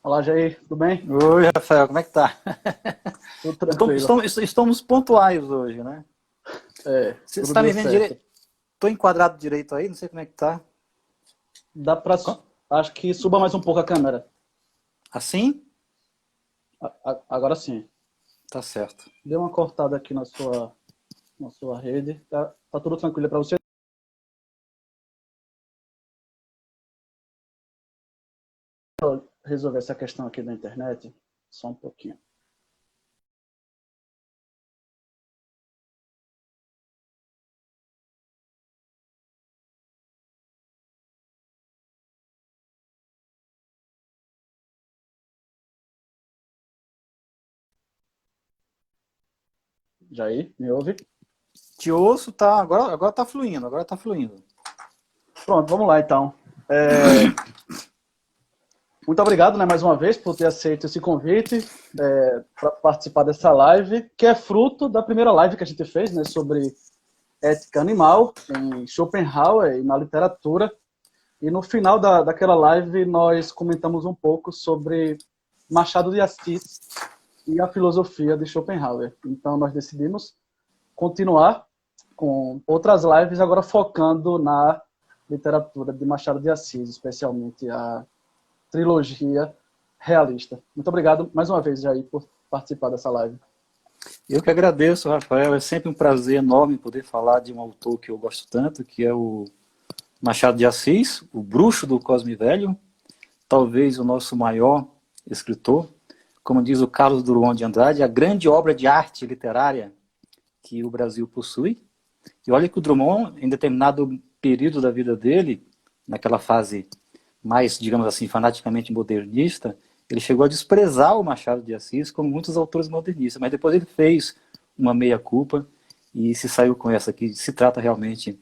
Olá, Jair, tudo bem? Oi, Rafael, como é que tá? Tudo tranquilo. Estamos pontuais hoje, né? Você Tudo está deu me vendo certo. direito? Estou enquadrado direito aí, não sei como é que tá. Dá pra. Acho que suba mais um pouco a câmera. Assim? Agora sim. Tá certo. Deu uma cortada aqui na sua rede. Tá tudo tranquilo para você? Resolver essa questão aqui da internet? Só um pouquinho. Jair, me ouve? Te ouço, tá, agora tá fluindo, agora tá fluindo. Pronto, vamos lá então. É, Muito obrigado, né, mais uma vez, por ter aceito esse convite para participar dessa live, que é fruto da primeira live que a gente fez, né, sobre ética animal em Schopenhauer e na literatura. E no final daquela live nós comentamos um pouco sobre Machado de Assis e a filosofia de Schopenhauer. Então nós decidimos continuar com outras lives, agora focando na literatura de Machado de Assis, especialmente a trilogia realista. Muito obrigado mais uma vez, Jair, por participar dessa live. Eu que agradeço, Rafael, é sempre um prazer enorme poder falar de um autor que eu gosto tanto, que é o Machado de Assis, o bruxo do Cosme Velho, talvez o nosso maior escritor, como diz o Carlos Drummond de Andrade, a grande obra de arte literária que o Brasil possui. E olha que o Drummond, em determinado período da vida dele, naquela fase mais, digamos assim, fanaticamente modernista, ele chegou a desprezar o Machado de Assis, como muitos autores modernistas, mas depois ele fez uma meia-culpa e se saiu com essa aqui. Se trata realmente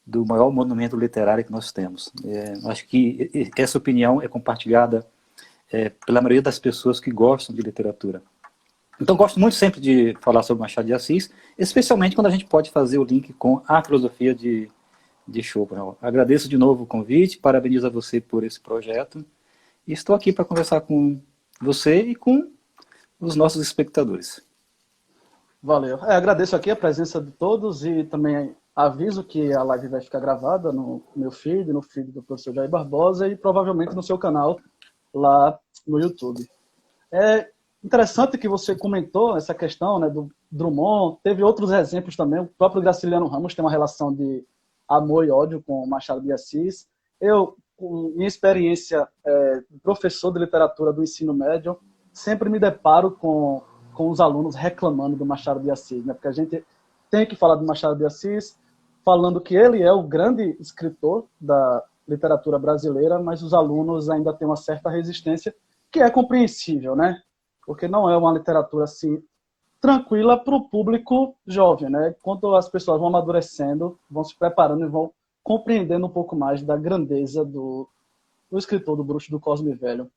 do maior monumento literário que nós temos. Acho que essa opinião é compartilhada pela maioria das pessoas que gostam de literatura. Então, gosto muito sempre de falar sobre Machado de Assis, especialmente quando a gente pode fazer o link com a filosofia de Schopenhauer. Agradeço de novo o convite, parabenizo a você por esse projeto e estou aqui para conversar com você e com os nossos espectadores. Valeu. Agradeço aqui a presença de todos e também aviso que a live vai ficar gravada no meu feed, no feed do professor Jair Barbosa e provavelmente no seu canal lá no YouTube. É interessante que você comentou essa questão, né, do Drummond. Teve outros exemplos também. O próprio Graciliano Ramos tem uma relação de amor e ódio com Machado de Assis. Eu, com minha experiência professor de literatura do ensino médio, sempre me deparo com os alunos reclamando do Machado de Assis, né? Porque a gente tem que falar do Machado de Assis, falando que ele é o grande escritor da literatura brasileira, mas os alunos ainda têm uma certa resistência, que é compreensível, né? Porque não é uma literatura assim tranquila para o público jovem, né? Quando as pessoas vão amadurecendo, vão se preparando e vão compreendendo um pouco mais da grandeza do escritor do Bruxo do Cosme Velho.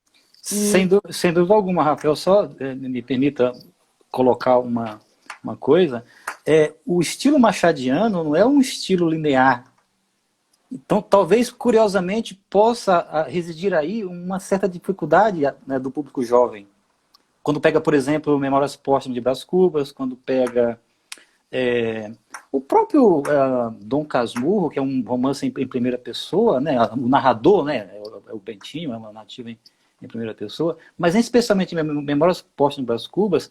E Sem dúvida alguma, Rafael, só me permita colocar uma coisa, o estilo machadiano não é um estilo linear. Então, talvez, curiosamente, possa residir aí uma certa dificuldade, né, do público jovem. Quando pega, por exemplo, Memórias Póstumas de Brás Cubas, quando pega o próprio Dom Casmurro, que é um romance em primeira pessoa, né, o narrador, né, é o Bentinho, é uma nativa em primeira pessoa, mas especialmente em Memórias Póstumas de Brás Cubas,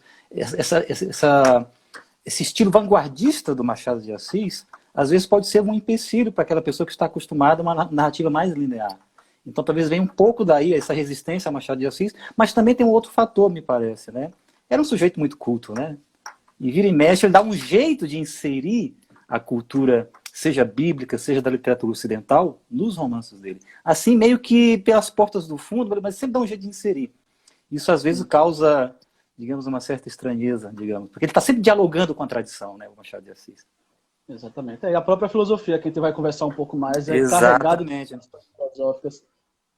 esse estilo vanguardista do Machado de Assis, às vezes pode ser um empecilho para aquela pessoa que está acostumada a uma narrativa mais linear. Então talvez venha um pouco daí essa resistência a Machado de Assis, mas também tem um outro fator, me parece, né? Era um sujeito muito culto, né? E vira e mexe, ele dá um jeito de inserir a cultura, seja bíblica, seja da literatura ocidental, nos romances dele. Assim, meio que pelas portas do fundo, mas sempre dá um jeito de inserir. Isso às vezes causa, digamos, uma certa estranheza, digamos, porque ele está sempre dialogando com a tradição, né, o Machado de Assis. exatamente. E a própria filosofia, que a gente vai conversar um pouco mais, é carregada de Exatamente. questões filosóficas.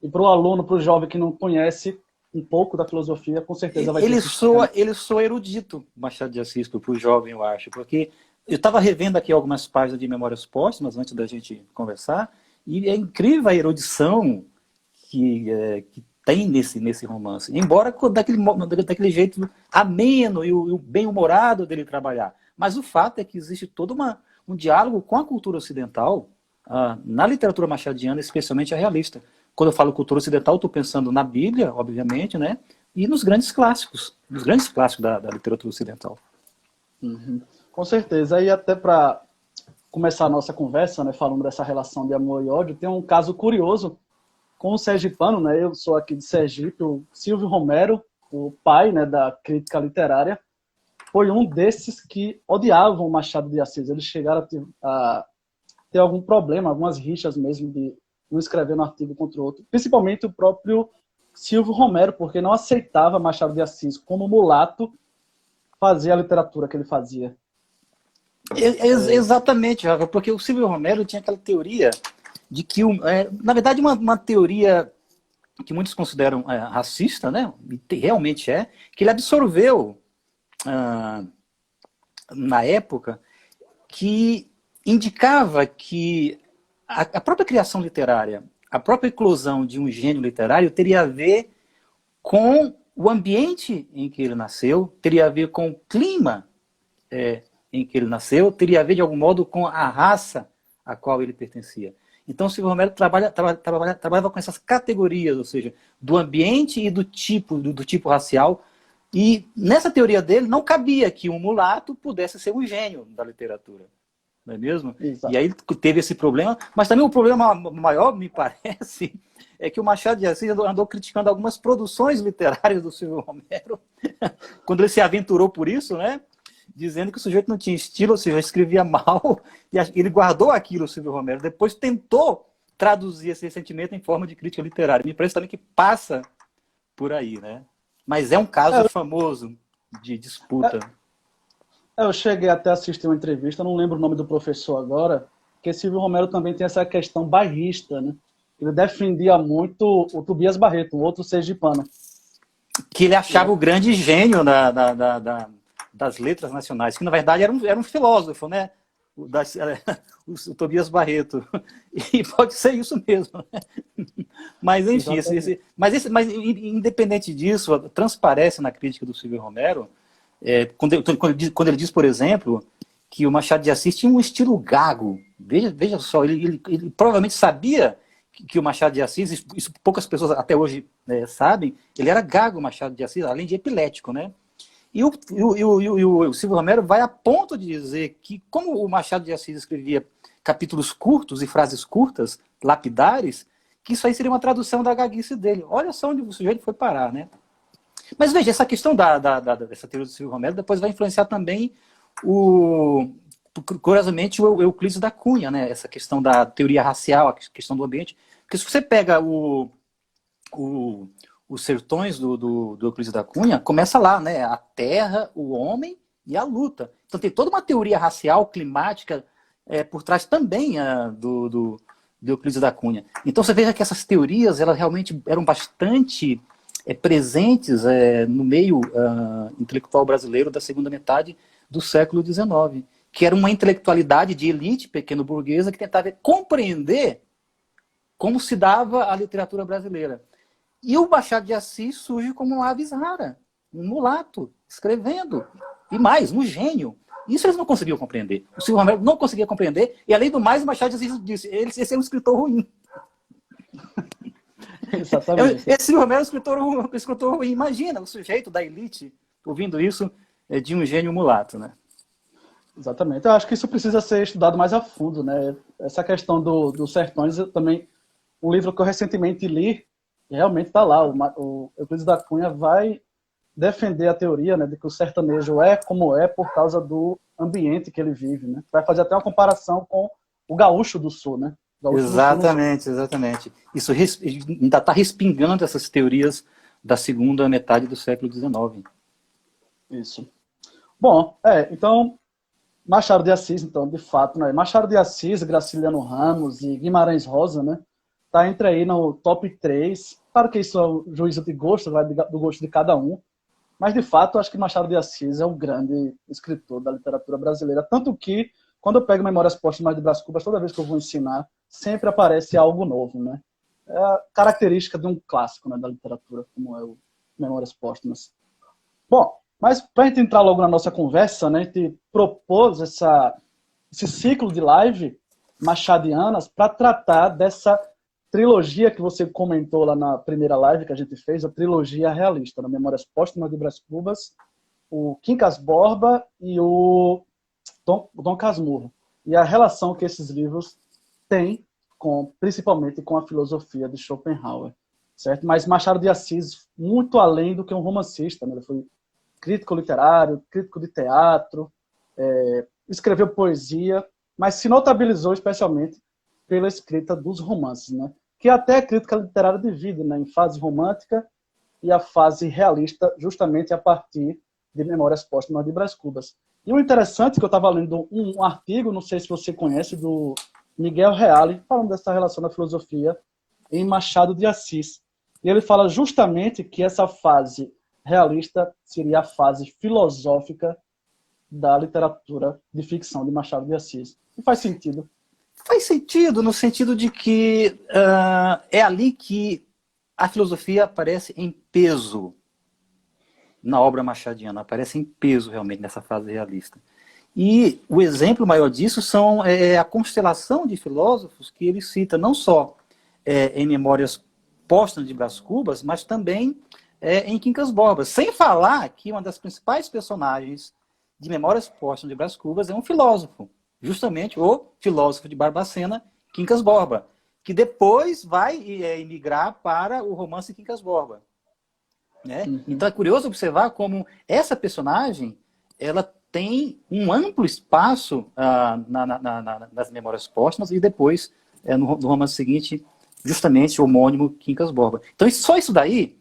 E para o aluno, para o jovem que não conhece um pouco da filosofia, com certeza vai ter esse estranho. Ele soa erudito, Machado de Assis, para o jovem, eu acho, porque eu estava revendo aqui algumas páginas de Memórias Póstumas antes da gente conversar, e é incrível a erudição que tem nesse romance. Embora daquele jeito ameno e o bem-humorado dele trabalhar. Mas o fato é que existe todo um diálogo com a cultura ocidental, na literatura machadiana, especialmente a realista. Quando eu falo cultura ocidental, estou pensando na Bíblia, obviamente, né? E nos grandes clássicos da literatura ocidental. Uhum. Com certeza. E até para começar a nossa conversa, né, falando dessa relação de amor e ódio, tem um caso curioso com o sergipano, né? Eu sou aqui de Sergipe, o Silvio Romero, o pai, né, da crítica literária, foi um desses que odiavam o Machado de Assis. Eles chegaram a ter algum problema, algumas rixas mesmo de um escrever um artigo contra o outro, principalmente o próprio Silvio Romero, porque não aceitava Machado de Assis como mulato fazer a literatura que ele fazia. Exatamente, Rafa, porque o Silvio Romero tinha aquela teoria de que, na verdade, uma teoria que muitos consideram racista, né? E realmente que ele absorveu na época, que indicava que a própria criação literária, a própria eclosão de um gênio literário teria a ver com o ambiente em que ele nasceu, teria a ver com o clima em que ele nasceu, teria a ver, de algum modo, com a raça a qual ele pertencia. Então, o Silvio Romero trabalhava com essas categorias, ou seja, do ambiente e do tipo racial. E nessa teoria dele, não cabia que um mulato pudesse ser um gênio da literatura. Não é mesmo? Exato. E aí teve esse problema. Mas também o problema maior, me parece, é que o Machado de Assis andou criticando algumas produções literárias do Silvio Romero, quando ele se aventurou por isso, né? Dizendo que o sujeito não tinha estilo, ou seja, escrevia mal, e ele guardou aquilo, o Silvio Romero. Depois tentou traduzir esse sentimento em forma de crítica literária. Me parece também que passa por aí, né? Mas é um caso famoso de disputa. Eu cheguei até a assistir uma entrevista, não lembro o nome do professor agora, que Silvio Romero também tem essa questão bairrista, né? Ele defendia muito o Tobias Barreto, um outro sergipano. Que ele achava o grande gênio das letras nacionais, que na verdade era um filósofo, né? O Tobias Barreto. E pode ser isso mesmo. Né? Mas, enfim, mas independente disso, transparece na crítica do Silvio Romero, quando ele diz, por exemplo, que o Machado de Assis tinha um estilo gago. Veja só, ele provavelmente sabia que o Machado de Assis, isso poucas pessoas até hoje sabem, ele era gago, o Machado de Assis, além de epilético, né? E o Silvio Romero vai a ponto de dizer que, como o Machado de Assis escrevia capítulos curtos e frases curtas, lapidares, que isso aí seria uma tradução da gaguice dele. Olha só onde o sujeito foi parar, né? Mas veja, essa questão dessa teoria do Silvio Romero depois vai influenciar também, curiosamente, o Euclides da Cunha, né? Essa questão da teoria racial, a questão do ambiente. Porque se você pega os sertões do Euclides da Cunha, começa lá, né? A terra, o homem e a luta. Então tem toda uma teoria racial, climática, por trás também do Euclides da Cunha. Então você veja que essas teorias, elas realmente eram bastante presentes no meio intelectual brasileiro da segunda metade do século XIX, que era uma intelectualidade de elite pequeno-burguesa que tentava compreender como se dava a literatura brasileira. E o Machado de Assis surge como uma aves rara, um mulato, escrevendo. E mais, um gênio. Isso eles não conseguiam compreender. O Silvio Romero não conseguia compreender, e além do mais, o Machado de Assis disse, esse é um escritor ruim. Exatamente. Esse Silvio Romero é um escritor ruim. Imagina, o sujeito da elite ouvindo isso de um gênio mulato, né? Exatamente. Eu acho que isso precisa ser estudado mais a fundo, né? Essa questão dos sertões, também, um livro que eu recentemente li, realmente está lá. O Euclides da Cunha vai defender a teoria, né, de que o sertanejo é como é por causa do ambiente que ele vive, né? Vai fazer até uma comparação com o gaúcho do sul, né? Exatamente. Isso ainda está respingando essas teorias da segunda metade do século XIX. Isso. Bom, então, Machado de Assis, então, de fato, né? Machado de Assis, Graciliano Ramos e Guimarães Rosa, né? Tá entre aí no top 3. Claro que isso é um juízo de gosto, vai do gosto de cada um. Mas, de fato, eu acho que Machado de Assis é um grande escritor da literatura brasileira. Tanto que, quando eu pego Memórias Póstumas de Brás Cubas, toda vez que eu vou ensinar, sempre aparece algo novo, né? é a característica de um clássico, né, da literatura, como é o Memórias Póstumas. Bom, mas para a gente entrar logo na nossa conversa, né, a gente propôs esse ciclo de live machadianas para tratar dessa trilogia que você comentou lá na primeira live que a gente fez, a trilogia realista, na Memórias Póstumas de Brás Cubas, o Quincas Borba e o Dom Casmurro. E a relação que esses livros têm, principalmente com a filosofia de Schopenhauer. Certo? Mas Machado de Assis, muito além do que um romancista, né? Ele foi crítico literário, crítico de teatro, escreveu poesia, mas se notabilizou especialmente pela escrita dos romances, né? Que até a crítica literária divide, né, em fase romântica e a fase realista, justamente a partir de Memórias Póstumas de Brás Cubas. E o interessante é que eu estava lendo um artigo, não sei se você conhece, do Miguel Reale, falando dessa relação da filosofia em Machado de Assis. E ele fala justamente que essa fase realista seria a fase filosófica da literatura de ficção de Machado de Assis. E faz sentido. Faz sentido no sentido de que é ali que a filosofia aparece em peso na obra machadiana, aparece em peso realmente nessa fase realista. E o exemplo maior disso são a constelação de filósofos que ele cita, não só em Memórias Póstumas de Brás Cubas, mas também em Quincas Borba. Sem falar que uma das principais personagens de Memórias Póstumas de Brás Cubas é um filósofo, justamente o filósofo de Barbacena, Quincas Borba, que depois vai emigrar para o romance Quincas Borba. Né? Uhum. Então é curioso observar como essa personagem ela tem um amplo espaço nas Memórias Póstumas e depois, no romance seguinte, justamente o homônimo Quincas Borba. Então só isso daí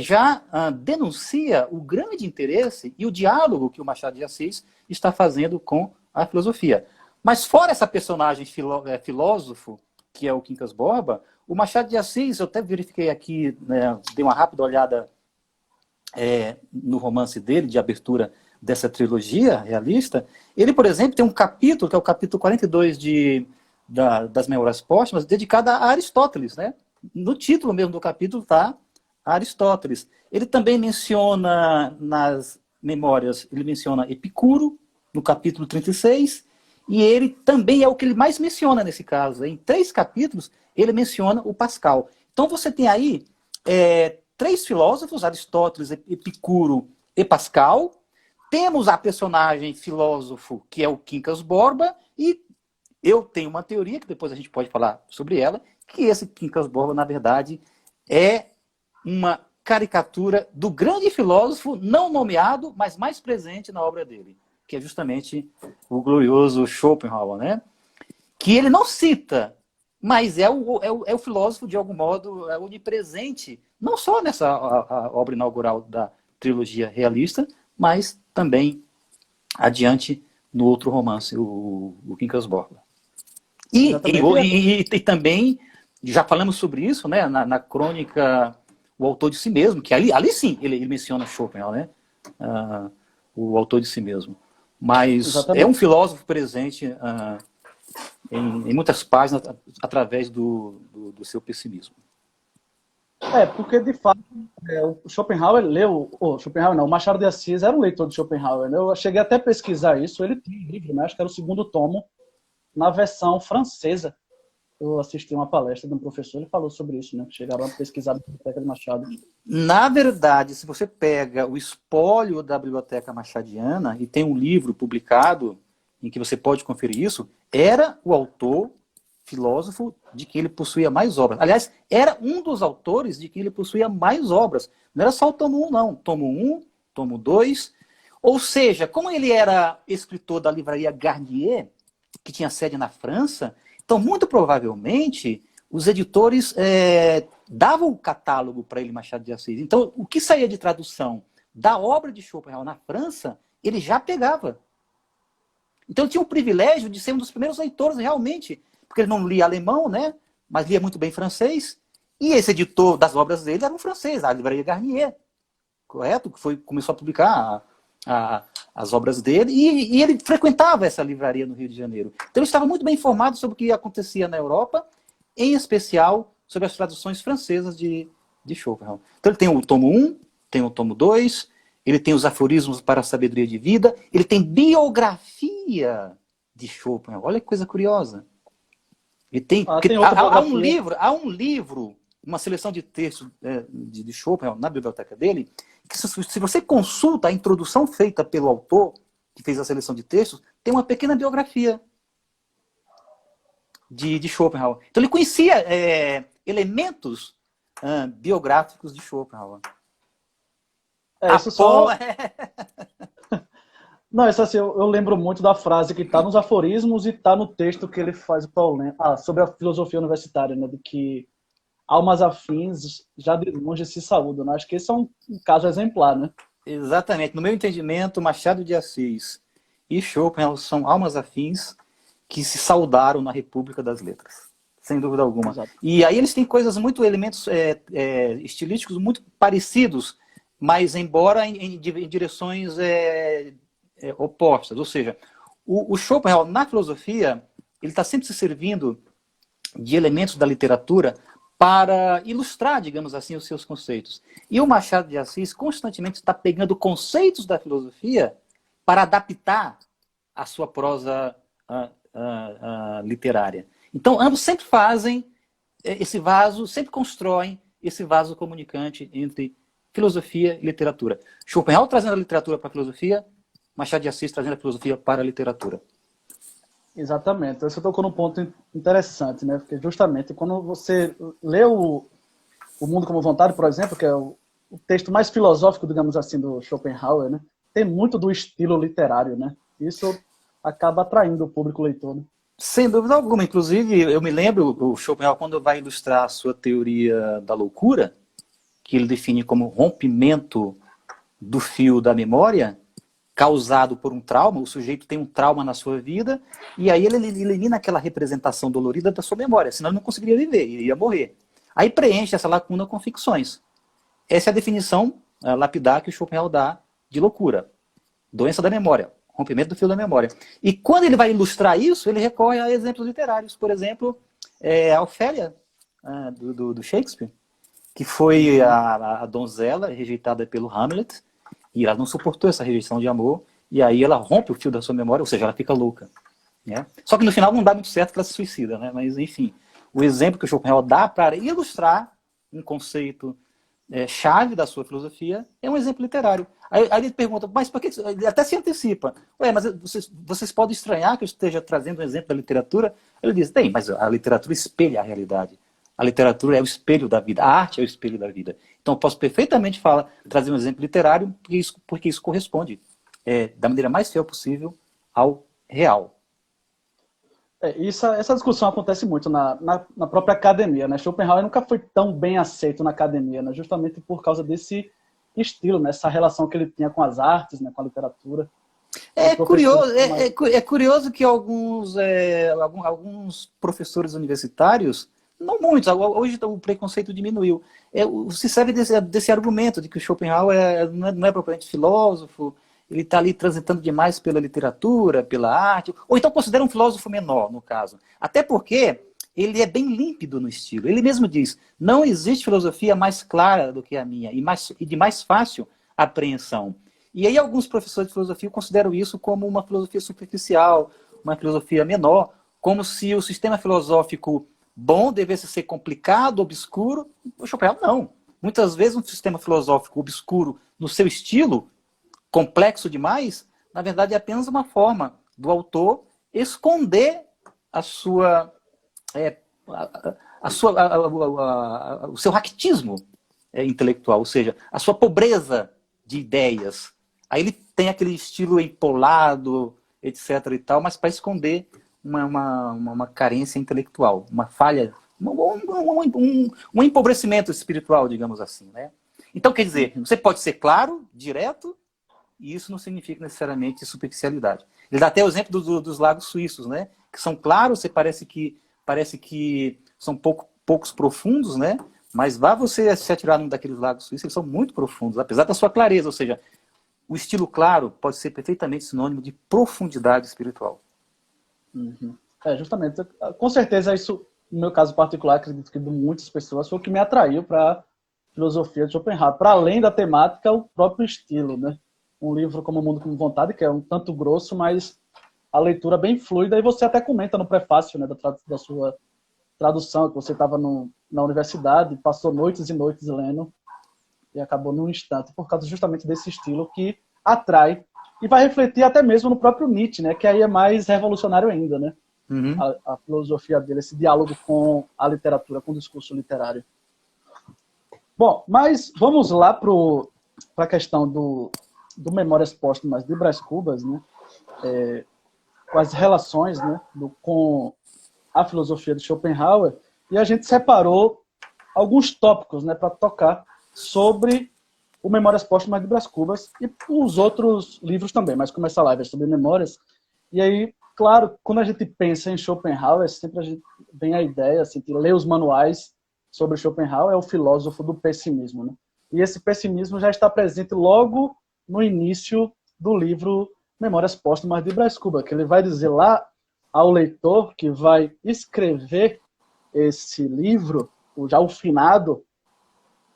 já denuncia o grande interesse e o diálogo que o Machado de Assis está fazendo com a filosofia. Mas fora essa personagem filósofo, que é o Quincas Borba, o Machado de Assis, eu até verifiquei aqui, né, dei uma rápida olhada no romance dele, de abertura dessa trilogia realista, ele, por exemplo, tem um capítulo, que é o capítulo 42 das Memórias Póstumas, dedicado a Aristóteles. Né? No título mesmo do capítulo está Aristóteles. Ele também menciona nas Memórias, ele menciona Epicuro, no capítulo 36, e ele também é o que ele mais menciona nesse caso. Em 3 capítulos, ele menciona o Pascal. Então você tem aí 3 filósofos, Aristóteles, Epicuro e Pascal. Temos a personagem filósofo, que é o Quincas Borba, e eu tenho uma teoria, que depois a gente pode falar sobre ela, que esse Quincas Borba, na verdade, é uma caricatura do grande filósofo não nomeado, mas mais presente na obra dele, que é justamente o glorioso Schopenhauer, né? Que ele não cita, mas é o filósofo, de algum modo, onipresente, não só nessa a obra inaugural da trilogia realista, mas também adiante no outro romance, o Quincas Borba. E também, já falamos sobre isso, né, na crônica O Autor de Si Mesmo, que ali sim ele menciona Schopenhauer, né? O Autor de Si Mesmo. Mas exatamente. É um filósofo presente em muitas páginas através do seu pessimismo. Porque de fato o Schopenhauer leu, Schopenhauer não, o Machado de Assis era um leitor de Schopenhauer, né? Eu cheguei até a pesquisar isso, ele tem um livro, né? Acho que era o 2º tomo, na versão francesa. Eu assisti uma palestra de um professor, ele falou sobre isso, né? Chegaram a pesquisar a biblioteca de Machado. Na verdade, se você pega o espólio da biblioteca machadiana e tem um livro publicado em que você pode conferir isso, era o autor filósofo de que ele possuía mais obras. Aliás, era um dos autores de que ele possuía mais obras. Não era só o tomo 1, não. Tomo 1, tomo 2. Ou seja, como ele era escritor da livraria Garnier, que tinha sede na França, então, muito provavelmente, os editores davam o catálogo para ele, Machado de Assis. Então, o que saía de tradução da obra de Schopenhauer na França, ele já pegava. Então, ele tinha o privilégio de ser um dos primeiros leitores, realmente, porque ele não lia alemão, né? Mas lia muito bem francês. E esse editor das obras dele era um francês, a livraria Garnier, correto? Que começou a publicar as obras dele, e ele frequentava essa livraria no Rio de Janeiro. Então ele estava muito bem informado sobre o que acontecia na Europa, em especial sobre as traduções francesas de Schopenhauer. Então ele tem o tomo 1, tem o tomo 2, ele tem os aforismos para a sabedoria de vida, ele tem biografia de Schopenhauer. Olha que coisa curiosa. Ele tem, tem outra há um livro, uma seleção de textos de Schopenhauer na biblioteca dele, que se você consulta a introdução feita pelo autor, que fez a seleção de textos, tem uma pequena biografia de Schopenhauer. Então ele conhecia elementos biográficos de Schopenhauer. Isso só... Não, isso assim, eu lembro muito da frase que está nos aforismos e está no texto que ele faz o Paulo, sobre a filosofia universitária, né, de que almas afins já de longe se saúdam. Né? Acho que esse é um caso exemplar, né? Exatamente. No meu entendimento, Machado de Assis e Schopenhauer são almas afins que se saudaram na República das Letras, sem dúvida alguma. Exato. E aí eles têm elementos estilísticos muito parecidos, mas embora em direções opostas. Ou seja, o Schopenhauer, na filosofia, ele está sempre se servindo de elementos da literatura para ilustrar, digamos assim, os seus conceitos. E o Machado de Assis constantemente está pegando conceitos da filosofia para adaptar a sua prosa literária. Então, ambos sempre fazem esse vaso, sempre constroem esse vaso comunicante entre filosofia e literatura. Schopenhauer trazendo a literatura para a filosofia, Machado de Assis trazendo a filosofia para a literatura. Exatamente. Você tocou num ponto interessante, né? Porque justamente quando você lê o Mundo como Vontade, por exemplo, que é o texto mais filosófico, digamos assim, do Schopenhauer, né? Tem muito do estilo literário, né? Isso acaba atraindo o público leitor, né? Sem dúvida alguma. Inclusive, eu me lembro, o Schopenhauer, quando vai ilustrar a sua teoria da loucura, que ele define como rompimento do fio da memória, causado por um trauma, o sujeito tem um trauma na sua vida, e aí ele elimina aquela representação dolorida da sua memória, senão ele não conseguiria viver, ele ia morrer. Aí preenche essa lacuna com ficções. Essa é a definição lapidar que o Schopenhauer dá de loucura. Doença da memória, rompimento do fio da memória. E quando ele vai ilustrar isso, ele recorre a exemplos literários. Por exemplo, a Ofélia, do Shakespeare, que foi a donzela rejeitada pelo Hamlet, e ela não suportou essa rejeição de amor, e aí ela rompe o fio da sua memória, ou seja, ela fica louca. Né? Só que no final não dá muito certo que ela se suicida, né? Mas enfim, o exemplo que o Schopenhauer dá para ilustrar um conceito chave da sua filosofia é um exemplo literário. Aí ele pergunta, mas por que... Ele até se antecipa. Ué, mas vocês podem estranhar que eu esteja trazendo um exemplo da literatura? Ele diz, tem, mas a literatura espelha a realidade. A literatura é o espelho da vida, a arte é o espelho da vida. Então eu posso perfeitamente trazer um exemplo literário, porque isso corresponde da maneira mais fiel possível ao real. Essa discussão acontece muito na própria academia, né? Schopenhauer nunca foi tão bem aceito na academia, né? Justamente por causa desse estilo, né? Essa relação que ele tinha com as artes, né? Com a literatura. É curioso que alguns professores universitários, não muitos, hoje o preconceito diminuiu, se serve desse argumento de que o Schopenhauer não é propriamente filósofo, ele está ali transitando demais pela literatura, pela arte, ou então considera um filósofo menor, no caso. Até porque ele é bem límpido no estilo. Ele mesmo diz, não existe filosofia mais clara do que a minha e de mais fácil apreensão. E aí alguns professores de filosofia consideram isso como uma filosofia superficial, uma filosofia menor, como se o sistema filosófico bom devesse ser complicado, obscuro. O Schopenhauer não. Muitas vezes um sistema filosófico obscuro no seu estilo, complexo demais, na verdade é apenas uma forma do autor esconder o seu raquitismo intelectual, ou seja, a sua pobreza de ideias. Aí ele tem aquele estilo empolado, etc. e tal, mas para esconder uma carência intelectual, uma falha, um empobrecimento espiritual, digamos assim. Né? Então, quer dizer, você pode ser claro, direto, e isso não significa necessariamente superficialidade. Ele dá até o exemplo dos lagos suíços, né? Que são claros, parece que são poucos profundos, né? Mas vá você se atirar num daqueles lagos suíços, eles são muito profundos, apesar da sua clareza. Ou seja, o estilo claro pode ser perfeitamente sinônimo de profundidade espiritual. Uhum. Justamente. Com certeza isso no meu caso particular, acredito que de muitas pessoas, foi o que me atraiu para a filosofia de Schopenhauer. Para além da temática, o próprio estilo, né? Um livro como O Mundo com Vontade, que é um tanto grosso, mas a leitura bem fluida, e você até comenta no prefácio, né, da sua tradução, que você estava na universidade, passou noites e noites lendo, e acabou num instante, por causa justamente desse estilo que atrai, e vai refletir até mesmo no próprio Nietzsche, né, que aí é mais revolucionário ainda, né? Uhum. A filosofia dele, esse diálogo com a literatura, com o discurso literário. Bom, mas vamos lá para a questão do Memórias Póstumas de Brás Cubas, né? Com as relações, né, com a filosofia de Schopenhauer, e a gente separou alguns tópicos, né, para tocar sobre o Memórias Póstumas de Brás Cubas e os outros livros também, mas como essa live é sobre memórias, e aí, claro, quando a gente pensa em Schopenhauer, sempre a gente vem a ideia, assim, de ler os manuais sobre Schopenhauer, é o filósofo do pessimismo, né? E esse pessimismo já está presente logo no início do livro Memórias Póstumas de Brás Cubas, que ele vai dizer lá ao leitor que vai escrever esse livro, já o finado,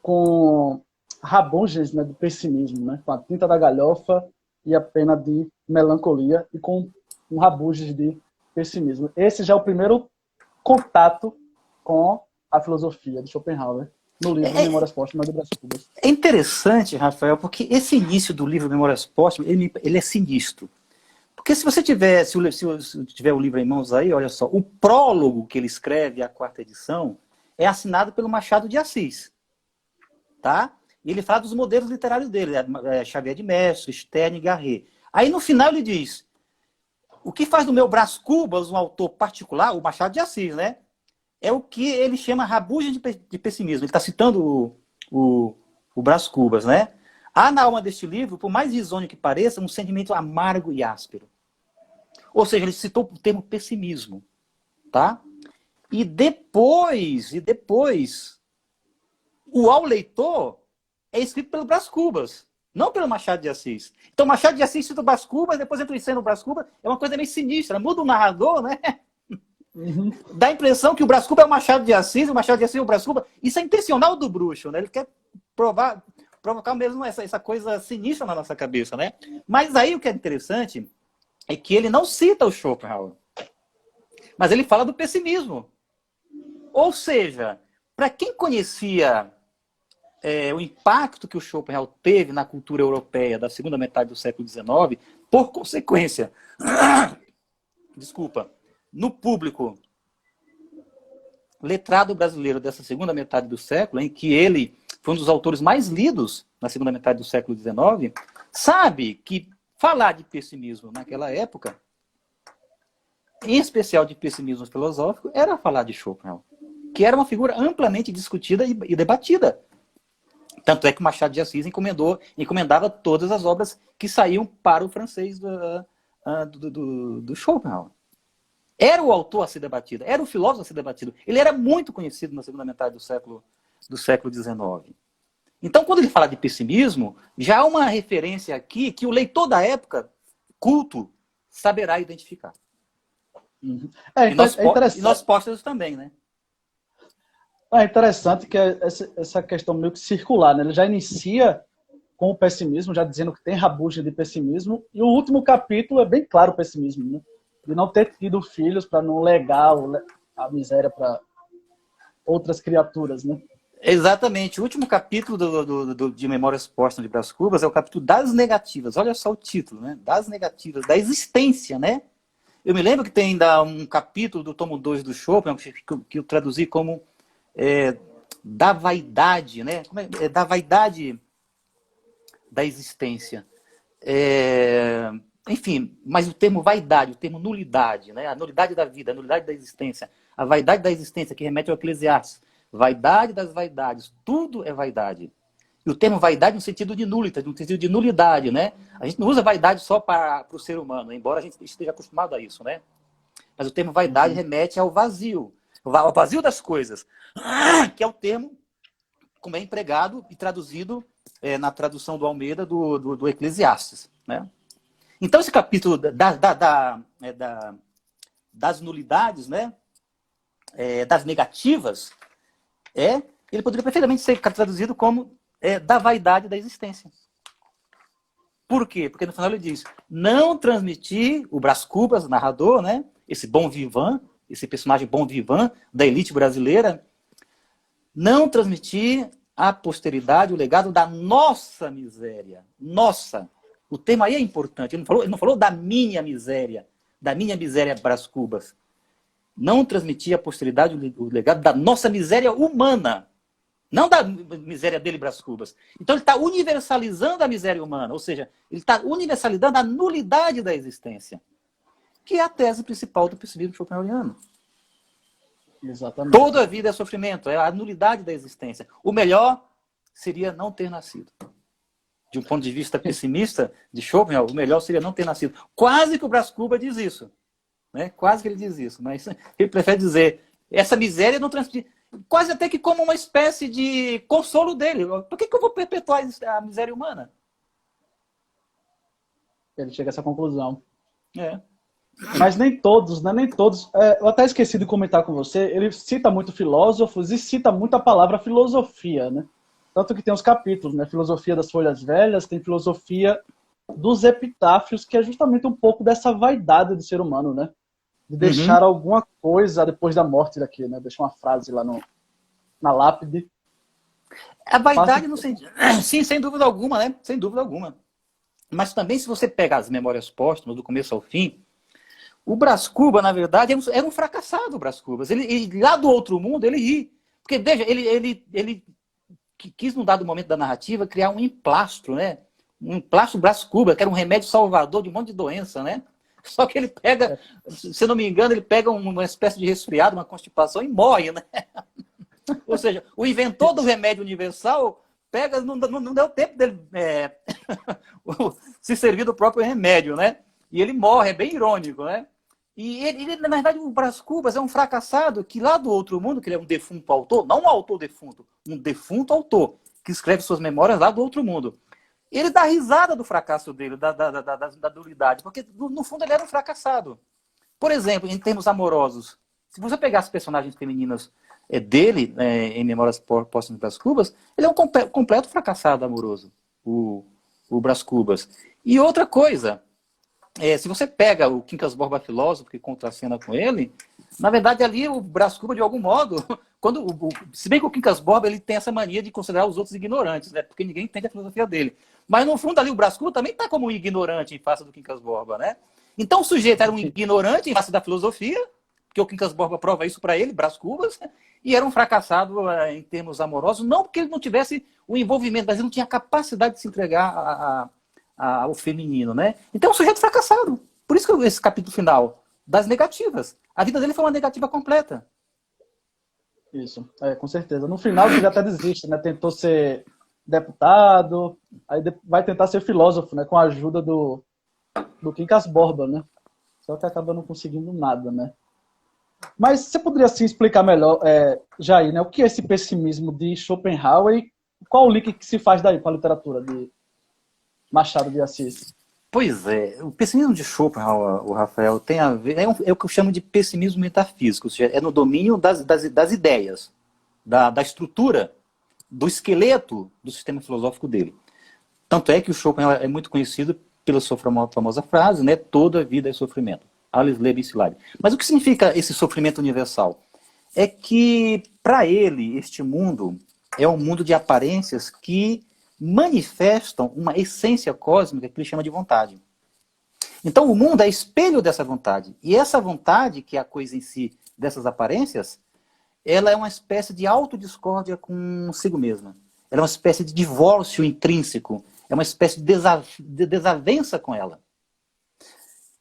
com rabugens, né, de pessimismo, né, com a tinta da galhofa e a pena de melancolia, e com um rabugens de pessimismo. Esse já é o primeiro contato com a filosofia de Schopenhauer no livro Memórias Póstumas de Brás Cubas. É interessante, Rafael, porque esse início do livro Memórias Póstumas, ele é sinistro. Porque se você tiver, se tiver o livro em mãos aí, olha só, o prólogo que ele escreve, a quarta edição, é assinado pelo Machado de Assis. Tá? E ele fala dos modelos literários dele, Xavier de Mestre, Stern e Garret. Aí no final ele diz, o que faz do meu Brás Cubas um autor particular, o Machado de Assis, né? É o que ele chama rabugem de pessimismo. Ele está citando o Brás Cubas, né? Há na alma deste livro, por mais risonho que pareça, um sentimento amargo e áspero. Ou seja, ele citou o termo pessimismo, tá? E depois, o Ao Leitor é escrito pelo Brás Cubas, não pelo Machado de Assis. Então, Machado de Assis cita o Brás Cubas, depois entra em cena o Brás Cubas, é uma coisa meio sinistra, muda o narrador, né? Uhum. Dá a impressão que o Brás Cubas é o Machado de Assis, o Machado de Assis é o Brás Cubas. Isso é intencional do bruxo, né? Ele quer provocar mesmo essa coisa sinistra na nossa cabeça, né? Mas aí o que é interessante é que ele não cita o Schopenhauer, mas ele fala do pessimismo. Ou seja, para quem conhecia o impacto que o Schopenhauer teve na cultura europeia da segunda metade do século XIX, por consequência, desculpa, no público letrado brasileiro dessa segunda metade do século, em que ele foi um dos autores mais lidos na segunda metade do século XIX, sabe que falar de pessimismo naquela época, em especial de pessimismo filosófico, era falar de Schopenhauer, que era uma figura amplamente discutida e debatida. Tanto é que Machado de Assis encomendava todas as obras que saíam para o francês do Schopenhauer. Era o autor a ser debatido, era o filósofo a ser debatido. Ele era muito conhecido na segunda metade do século XIX. Então, quando ele fala de pessimismo, já há uma referência aqui que o leitor da época, culto, saberá identificar. Uhum. E nós pósteros também, né? É interessante que essa questão meio que circular, né? Ele já inicia com o pessimismo, já dizendo que tem rabugem de pessimismo, e o último capítulo é bem claro o pessimismo, né? De não ter tido filhos para não legar a miséria para outras criaturas, né? Exatamente. O último capítulo de Memórias Póstumas de Brás Cubas é o capítulo das negativas. Olha só o título, né? Das negativas, da existência, né? Eu me lembro que tem ainda um capítulo do tomo 2 do Schopenhauer, que eu traduzi como da vaidade, né? Da vaidade da existência. Enfim, mas o termo vaidade, o termo nulidade, né? A nulidade da vida, a nulidade da existência, a vaidade da existência, que remete ao Eclesiastes. Vaidade das vaidades, tudo é vaidade. E o termo vaidade no sentido de nullitas, no sentido de nulidade, né? A gente não usa vaidade só para o ser humano, embora a gente esteja acostumado a isso, né? Mas o termo vaidade remete ao vazio das coisas, que é o termo como é empregado e traduzido na tradução do Almeida do Eclesiastes, né? Então esse capítulo das nulidades, né? das negativas, ele poderia perfeitamente ser traduzido como da vaidade da existência. Por quê? Porque no final ele diz, não transmitir o Brás Cubas, narrador, né? Esse bom vivant, esse personagem bom vivant da elite brasileira, não transmitir à posteridade o legado da nossa miséria. Nossa. O tema aí é importante. Ele não falou da minha miséria Brás Cubas. Não transmitir à posteridade o legado da nossa miséria humana. Não da miséria dele, Brás Cubas. Então ele está universalizando a miséria humana, ou seja, ele está universalizando a nulidade da existência, que é a tese principal do pessimismo schopenhaueriano. Exatamente. Toda a vida é sofrimento, é a nulidade da existência. O melhor seria não ter nascido. De um ponto de vista pessimista de Schopenhauer, o melhor seria não ter nascido. Quase que o Brás Cubas diz isso. Né? Quase que ele diz isso, mas ele prefere dizer essa miséria não transmitir. Quase até que como uma espécie de consolo dele. Por que eu vou perpetuar a miséria humana? Ele chega a essa conclusão. É. Mas nem todos, né? Nem todos. Eu até esqueci de comentar com você, ele cita muito filósofos e cita muito a palavra filosofia, né? Tanto que tem os capítulos, né? Filosofia das Folhas Velhas, tem filosofia dos epitáfios, que é justamente um pouco dessa vaidade do ser humano, né? De deixar alguma coisa depois da morte daqui, né? Deixar uma frase lá na lápide. A vaidade no sentido... Sim, sem dúvida alguma, né? Sem dúvida alguma. Mas também, se você pegar as memórias póstumas, do começo ao fim, o Brás Cubas, na verdade, era um fracassado, o Brás Cubas. Ele, lá do outro mundo, ele ri. Porque, veja, ele quis, num dado momento da narrativa, criar um emplastro, né? Um emplastro Brás Cubas, que era um remédio salvador de um monte de doença, né? Só que ele pega, se não me engano, ele pega uma espécie de resfriado, uma constipação e morre, né? Ou seja, o inventor do remédio universal pega, não deu tempo dele se servir do próprio remédio, né? E ele morre, é bem irônico, né? E ele, na verdade, o Brás Cubas é um fracassado que lá do outro mundo, que ele é um defunto autor, não um autor defunto, um defunto autor, que escreve suas memórias lá do outro mundo. Ele dá risada do fracasso dele, da dualidade, porque no fundo ele era um fracassado. Por exemplo, em termos amorosos, se você pegar as personagens femininas dele, em Memórias Póstumas de Brás Cubas, ele é um completo fracassado amoroso, o Brás Cubas. E outra coisa, se você pega o Quincas Borba filósofo, que contracena com ele, na verdade ali o Brás Cubas, de algum modo, se bem que o Quincas Borba ele tem essa mania de considerar os outros ignorantes, né? Porque ninguém entende a filosofia dele. Mas no fundo ali o Brás Cubas também está como um ignorante em face do Quincas Borba, né? Então o sujeito era um ignorante em face da filosofia, porque o Quincas Borba prova isso para ele, Brás Cubas, e era um fracassado em termos amorosos, não porque ele não tivesse o envolvimento, mas ele não tinha capacidade de se entregar ao feminino, né? Então é um sujeito fracassado. Por isso que esse capítulo final, das negativas. A vida dele foi uma negativa completa. Isso, com certeza. No final ele até desiste, né? Tentou ser deputado, aí vai tentar ser filósofo, né? Com a ajuda do Quincas Borba, né? Só que acaba não conseguindo nada, né? Mas você poderia assim explicar melhor, Jair, né? O que é esse pessimismo de Schopenhauer e qual o link que se faz daí com a literatura de Machado de Assis? Pois é, o pessimismo de Schopenhauer, o Rafael, tem a ver, é o que eu chamo de pessimismo metafísico, ou seja, é no domínio das ideias, da estrutura, do esqueleto do sistema filosófico dele. Tanto é que o Schopenhauer é muito conhecido pela sua famosa frase, né, toda a vida é sofrimento. Alles Leben ist Leid. Mas o que significa esse sofrimento universal? É que, para ele, este mundo é um mundo de aparências que manifestam uma essência cósmica que ele chama de vontade. Então o mundo é espelho dessa vontade. E essa vontade, que é a coisa em si dessas aparências, ela é uma espécie de autodiscórdia consigo mesma. Ela é uma espécie de divórcio intrínseco. É uma espécie de desavença com ela.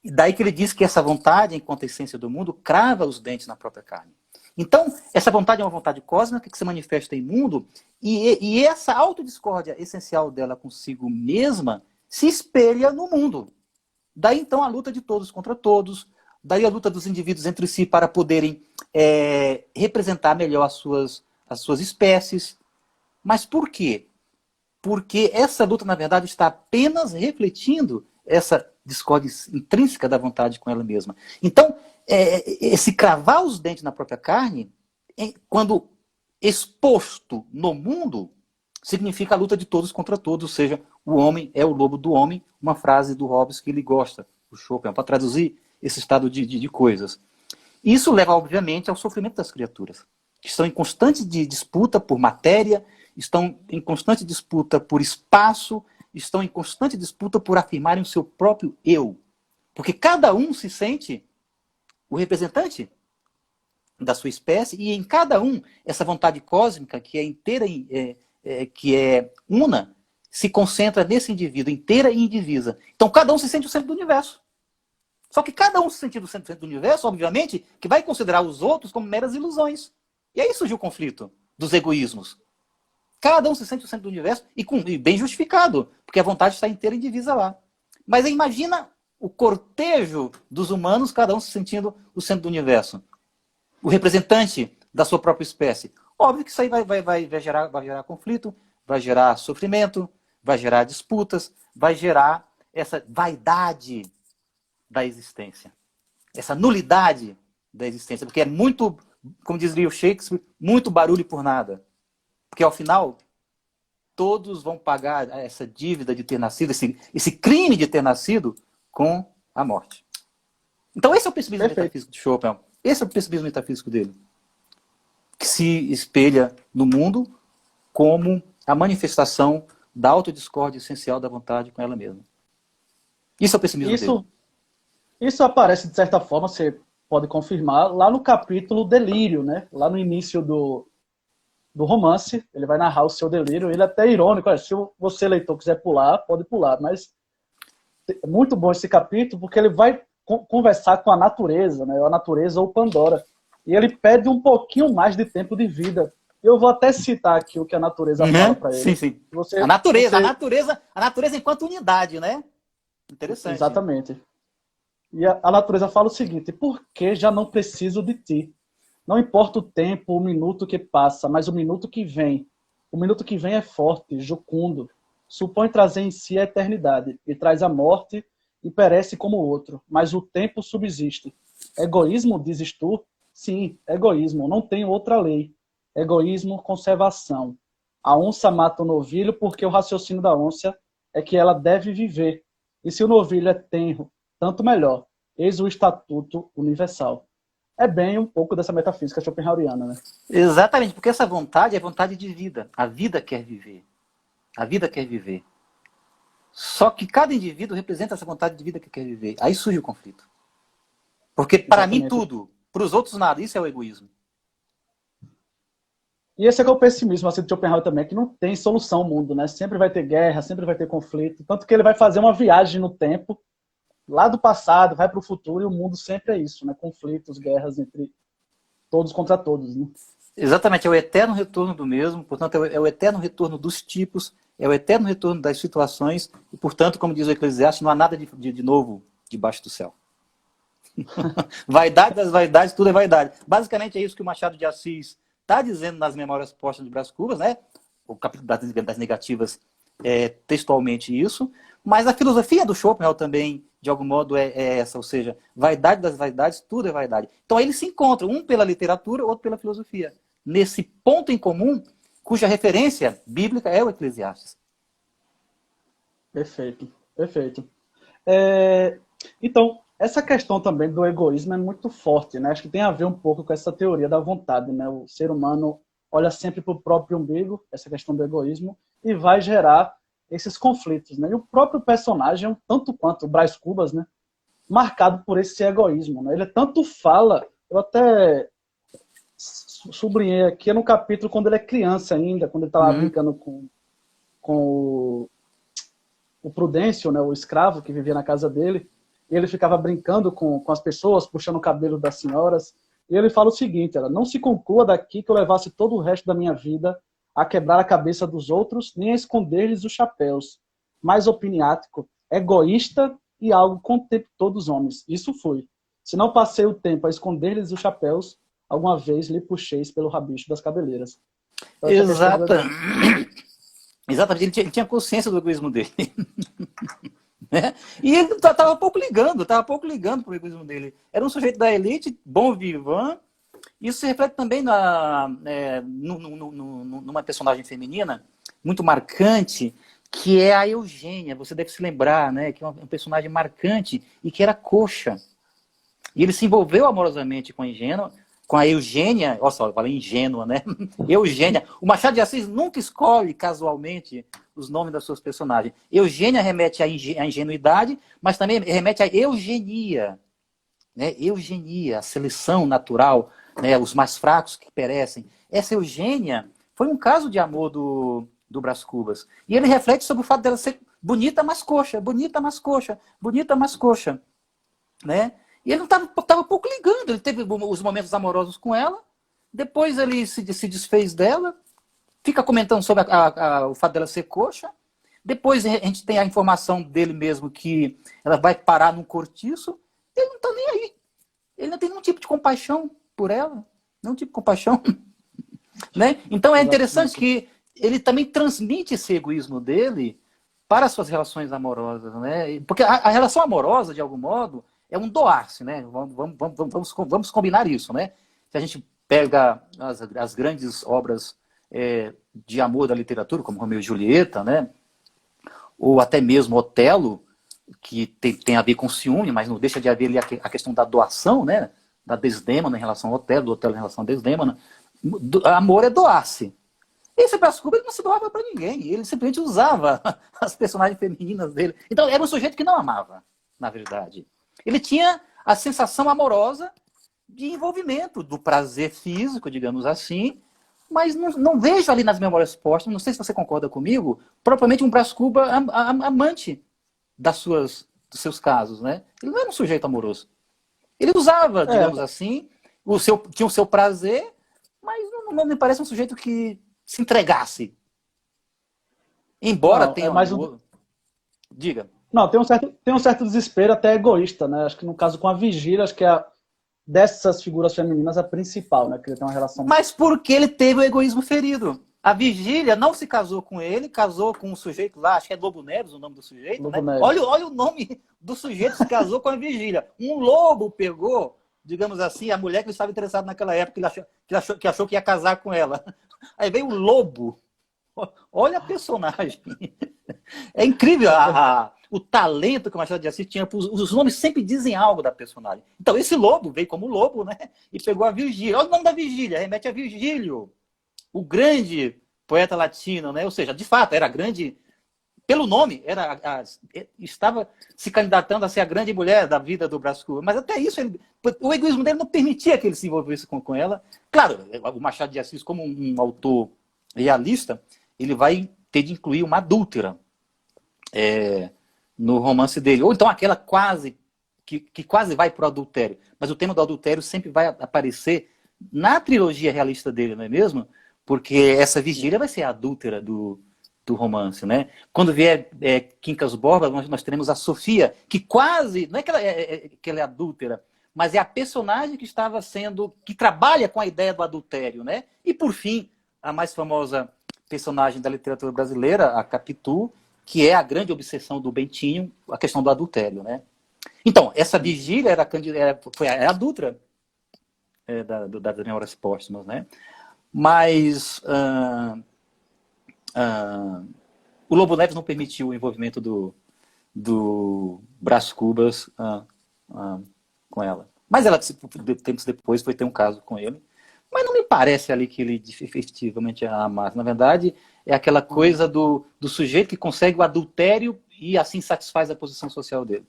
E daí que ele diz que essa vontade, enquanto essência do mundo, crava os dentes na própria carne. Então, essa vontade é uma vontade cósmica que se manifesta em mundo, e essa autodiscórdia essencial dela consigo mesma se espelha no mundo. Daí, então, a luta de todos contra todos, daí a luta dos indivíduos entre si para poderem representar melhor as suas espécies. Mas por quê? Porque essa luta, na verdade, está apenas refletindo essa discórdia intrínseca da vontade com ela mesma. Então, esse cravar os dentes na própria carne, quando exposto no mundo, significa a luta de todos contra todos, ou seja, o homem é o lobo do homem, uma frase do Hobbes que ele gosta, o Schopenhauer, para traduzir esse estado de coisas. Isso leva, obviamente, ao sofrimento das criaturas, que estão em constante disputa por matéria, estão em constante disputa por espaço, estão em constante disputa por afirmarem o seu próprio eu. Porque cada um se sente o representante da sua espécie, e em cada um, essa vontade cósmica, que é inteira, que é una, se concentra nesse indivíduo, inteira e indivisa. Então cada um se sente o centro do universo. Só que cada um se sentindo o centro do universo, obviamente, que vai considerar os outros como meras ilusões. E aí surgiu o conflito dos egoísmos. Cada um se sente o centro do universo, e bem justificado, porque a vontade está inteira e indivisa lá. Mas aí imagina o cortejo dos humanos, cada um se sentindo o centro do universo. O representante da sua própria espécie. Óbvio que isso aí vai gerar conflito, vai gerar sofrimento, vai gerar disputas, vai gerar essa vaidade da existência. Essa nulidade da existência. Porque é muito, como dizia o Shakespeare, muito barulho por nada. Porque, ao final, todos vão pagar essa dívida de ter nascido, esse crime de ter nascido com a morte. Então, esse é o pessimismo metafísico de Schopenhauer. Esse é o pessimismo metafísico dele. Que se espelha no mundo como a manifestação da autodiscórdia essencial da vontade com ela mesma. Isso é o pessimismo dele. Isso aparece, de certa forma, você pode confirmar, lá no capítulo Delírio, né? Lá no início do romance, ele vai narrar o seu delírio, ele é até irônico, se você, leitor, quiser pular, pode pular, mas é muito bom esse capítulo, porque ele vai conversar com a natureza, né? A natureza ou Pandora, e ele pede um pouquinho mais de tempo de vida. Eu vou até citar aqui o que a natureza fala para ele. Sim, sim. A natureza enquanto unidade, né? Interessante. Exatamente. E a natureza fala o seguinte: por que já não preciso de ti? Não importa o tempo, o minuto que passa, mas o minuto que vem. O minuto que vem é forte, jucundo. Supõe trazer em si a eternidade, e traz a morte e perece como o outro. Mas o tempo subsiste. Egoísmo, dizes tu? Sim, egoísmo. Não tenho outra lei. Egoísmo, conservação. A onça mata o novilho porque o raciocínio da onça é que ela deve viver. E se o novilho é tenro, tanto melhor. Eis o estatuto universal. É bem um pouco dessa metafísica schopenhaueriana, né? Exatamente, porque essa vontade é vontade de vida. A vida quer viver. A vida quer viver. Só que cada indivíduo representa essa vontade de vida que quer viver. Aí surge o conflito. Porque para mim tudo, para os outros nada. Isso é o egoísmo. E esse é o pessimismo, assim, de Schopenhauer também, que não tem solução o mundo, né? Sempre vai ter guerra, sempre vai ter conflito. Tanto que ele vai fazer uma viagem no tempo, lá do passado, vai para o futuro, e o mundo sempre é isso, né? Conflitos, guerras entre todos contra todos, né? Exatamente, é o eterno retorno do mesmo, portanto, é o eterno retorno dos tipos, é o eterno retorno das situações, e, portanto, como diz o Eclesiastes, não há nada de novo debaixo do céu. Vaidade das vaidades, tudo é vaidade. Basicamente é isso que o Machado de Assis está dizendo nas Memórias Póstumas de Brás Cubas, né? O capítulo das negativas é textualmente isso, mas a filosofia do Schopenhauer também, de algum modo, é essa, ou seja, vaidade das vaidades, tudo é vaidade. Então eles se encontram, um pela literatura, outro pela filosofia, nesse ponto em comum, cuja referência bíblica é o Eclesiastes. Perfeito, perfeito. Então, essa questão também do egoísmo é muito forte, né? Acho que tem a ver um pouco com essa teoria da vontade, né? O ser humano olha sempre para o próprio umbigo, essa questão do egoísmo, e vai gerar esses conflitos, né? E o próprio personagem, tanto quanto o Brás Cubas, né? Marcado por esse egoísmo, né? Ele tanto fala, eu até sublinhei aqui no capítulo quando ele é criança ainda, quando ele estava brincando com o Prudêncio, né? O escravo que vivia na casa dele, e ele ficava brincando com as pessoas, puxando o cabelo das senhoras, e ele fala o seguinte: não se conclua daqui que eu levasse todo o resto da minha vida a quebrar a cabeça dos outros, nem a esconder-lhes os chapéus. Mais opiniático, egoísta e algo contemptor dos homens. Isso fui. Se não passei o tempo a esconder-lhes os chapéus, alguma vez lhe puxeis pelo rabicho das cabeleiras. Então, Exatamente, ele tinha consciência do egoísmo dele. né? E ele estava pouco ligando para o egoísmo dele. Era um sujeito da elite, bom vivant. Isso se reflete também numa personagem feminina muito marcante, que é a Eugênia. Você deve se lembrar, né? Que é um personagem marcante e que era coxa. E ele se envolveu amorosamente com a Eugênia. Olha só, eu falei ingênua, né? Eugênia. O Machado de Assis nunca escolhe casualmente os nomes das suas personagens. Eugênia remete à ingenuidade, mas também remete à eugenia. Né? Eugenia, a seleção natural, né? Os mais fracos que perecem. Essa Eugênia foi um caso de amor do Brás Cubas. E ele reflete sobre o fato dela ser bonita, mas coxa, bonita, mas coxa, bonita, mas coxa. Né? E ele não estava pouco ligando. Ele teve os momentos amorosos com ela, depois ele se desfez dela, fica comentando sobre o fato dela ser coxa. Depois a gente tem a informação dele mesmo que ela vai parar num cortiço. Ele não está nem aí. Ele não tem nenhum tipo de compaixão por ela. Nenhum tipo de compaixão. Né? Então é interessante que ele também transmite esse egoísmo dele para as suas relações amorosas. Né? Porque a relação amorosa, de algum modo, é um doar-se. Né? Vamos combinar isso. Né? Se a gente pega as grandes obras de amor da literatura, como Romeu e Julieta, né? Ou até mesmo Otelo, que tem a ver com ciúme, mas não deixa de haver ali a questão da doação, né? Da Desdémona em relação ao Otelo, do Otelo em relação à Desdémona. Amor é doar-se. Esse Brás Cubas não se doava para ninguém, ele simplesmente usava as personagens femininas dele. Então era um sujeito que não amava, na verdade. Ele tinha a sensação amorosa de envolvimento, do prazer físico, digamos assim, mas não vejo ali nas memórias póstumas, não sei se você concorda comigo, propriamente um Brás Cubas amante dos seus casos, né? Ele não era um sujeito amoroso. Ele usava, digamos assim, tinha o seu prazer, mas não me parece um sujeito que se entregasse. Embora tenha mais amor. Diga. Não, tem um certo desespero até egoísta, né? Acho que no caso com a Virgília, acho que dessas figuras femininas a principal, né? Que ele tem uma relação. Mas porque ele teve o egoísmo ferido. A Virgília não se casou com ele, casou com um sujeito lá, acho que é Lobo Neves o nome do sujeito, né? Olha o nome do sujeito que se casou com a Virgília. Um lobo pegou, digamos assim, a mulher que ele estava interessado naquela época, que achou que ia casar com ela. Aí veio o lobo. Olha a personagem. É incrível o talento que o Machado de Assis tinha. Os nomes sempre dizem algo da personagem. Então esse lobo veio como lobo, né? E pegou a Virgília. Olha o nome da Virgília, remete a Virgílio, o grande poeta latino, né? Ou seja, de fato, era grande, pelo nome, estava se candidatando a ser a grande mulher da vida do Brás Cubas. Mas até isso, o egoísmo dele não permitia que ele se envolvesse com ela. Claro, o Machado de Assis, como um autor realista, ele vai ter de incluir uma adúltera no romance dele. Ou então aquela que quase vai para o adultério. Mas o tema do adultério sempre vai aparecer na trilogia realista dele, não é mesmo? Porque essa Virgília vai ser a adúltera do romance, né? Quando vier Quincas Borba, nós teremos a Sofia, que quase, não é que ela é adúltera, mas é a personagem que trabalha com a ideia do adultério, né? E por fim, a mais famosa personagem da literatura brasileira, a Capitu, que é a grande obsessão do Bentinho, a questão do adultério, né? Então, essa Virgília foi a adúltera das memórias póstumas, né? Mas o Lobo Neves não permitiu o envolvimento do Brás Cubas com ela. Mas ela, tempos depois, foi ter um caso com ele. Mas não me parece ali que ele efetivamente a amasse. Na verdade, é aquela coisa do sujeito que consegue o adultério e assim satisfaz a posição social dele.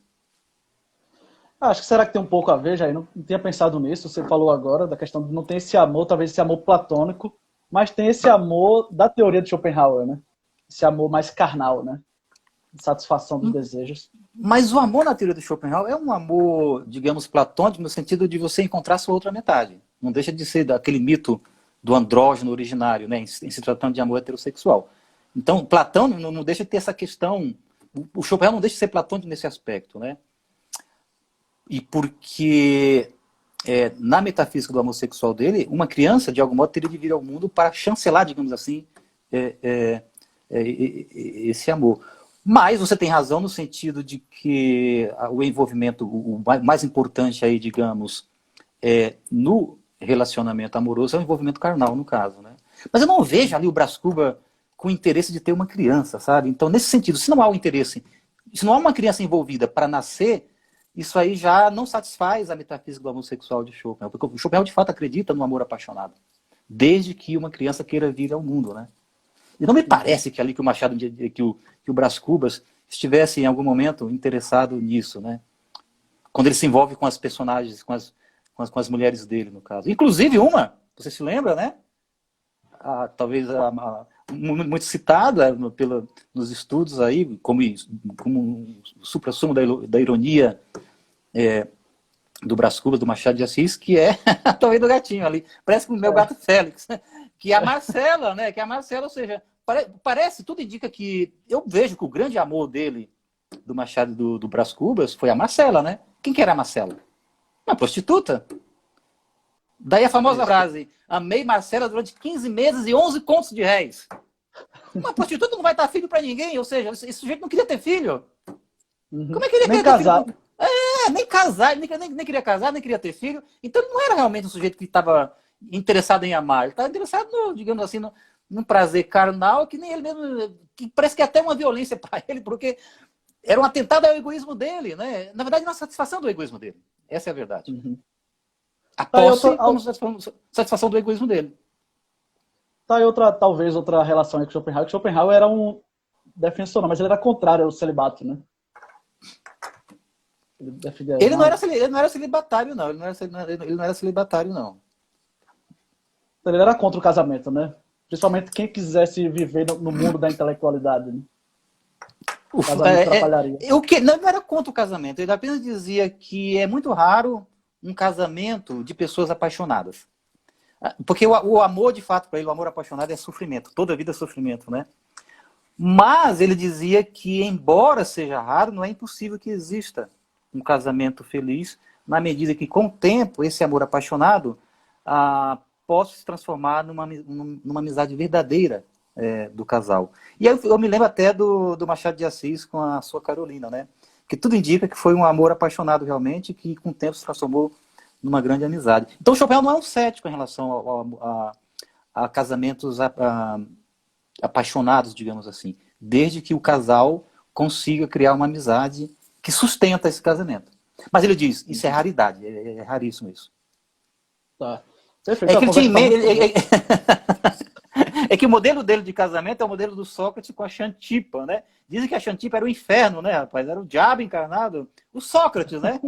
Acho que será que tem um pouco a ver, Jair? Não tinha pensado nisso. Você falou agora da questão de não ter esse amor, talvez esse amor platônico, mas tem esse amor da teoria de Schopenhauer, né? Esse amor mais carnal, né? Satisfação dos desejos. Mas o amor na teoria de Schopenhauer é um amor, digamos, platônico, no sentido de você encontrar sua outra metade. Não deixa de ser daquele mito do andrógeno originário, né? Em se tratando de amor heterossexual. Então, Platão não deixa de ter essa questão. O Schopenhauer não deixa de ser platônico nesse aspecto, né? E porque na metafísica do amor sexual dele, uma criança, de algum modo, teria de vir ao mundo para chancelar, digamos assim, esse amor. Mas você tem razão no sentido de que o envolvimento, o mais importante aí, digamos, no relacionamento amoroso é o envolvimento carnal, no caso, né? Mas eu não vejo ali o Brás Cubas com interesse de ter uma criança, sabe? Então, nesse sentido, se não há o interesse, se não há uma criança envolvida para nascer, isso aí já não satisfaz a metafísica do amor sexual de Schopenhauer, porque o Schopenhauer de fato acredita no amor apaixonado, desde que uma criança queira vir ao mundo, né? E não me parece que ali que o Machado, que o Brás Cubas estivesse em algum momento interessado nisso, né? Quando ele se envolve com as personagens, com as mulheres dele, no caso. Inclusive uma, você se lembra, né? Talvez muito citada nos estudos aí, como um suprassumo da ironia do Brás Cubas, do Machado de Assis, que é talvez do gatinho ali. Parece que o meu gato Félix, que é a Marcela, né? Que é a Marcela, ou seja, parece, tudo indica que eu vejo que o grande amor dele, do Machado do Brás Cubas, foi a Marcela, né? Quem que era a Marcela? Uma prostituta. Daí a famosa frase: amei Marcela durante 15 meses e 11 contos de réis. Uma prostituta não vai dar filho para ninguém, ou seja, esse sujeito não queria ter filho. Como é que ele nem queria casar. ter filho? Nem casar, nem queria casar, nem queria ter filho. Então ele não era realmente um sujeito que estava interessado em amar. Ele estava interessado, digamos assim, num prazer carnal que nem ele mesmo, que parece que é até uma violência para ele, porque era um atentado ao egoísmo dele, né? Na verdade, uma satisfação do egoísmo dele. Essa é a verdade. A posse como satisfação do egoísmo dele. Tá aí talvez outra relação aí com Schopenhauer, que Schopenhauer era um defensor, não, mas ele era contrário ao celibato, né? Ele não era celibatário, não. Ele não era celibatário, não. Ele era contra o casamento, né? Principalmente quem quisesse viver no mundo da intelectualidade, né? O casamento atrapalharia. Não era contra o casamento. Ele apenas dizia que é muito raro um casamento de pessoas apaixonadas. Porque o amor, de fato, para ele, o amor apaixonado é sofrimento. Toda a vida é sofrimento, né? Mas ele dizia que, embora seja raro, não é impossível que exista um casamento feliz, na medida que, com o tempo, esse amor apaixonado possa se transformar numa amizade verdadeira do casal. E eu me lembro até do Machado de Assis com a sua Carolina, né? Que tudo indica que foi um amor apaixonado realmente, que com o tempo se transformou numa grande amizade. Então, Schopenhauer não é um cético em relação a casamentos apaixonados, digamos assim, desde que o casal consiga criar uma amizade que sustenta esse casamento. Mas ele diz, isso é raridade, é raríssimo isso. Tá. É que o modelo dele de casamento é o modelo do Sócrates com a Xantipa, né? Dizem que a Xantipa era o inferno, né, rapaz? Era o diabo encarnado. O Sócrates, né?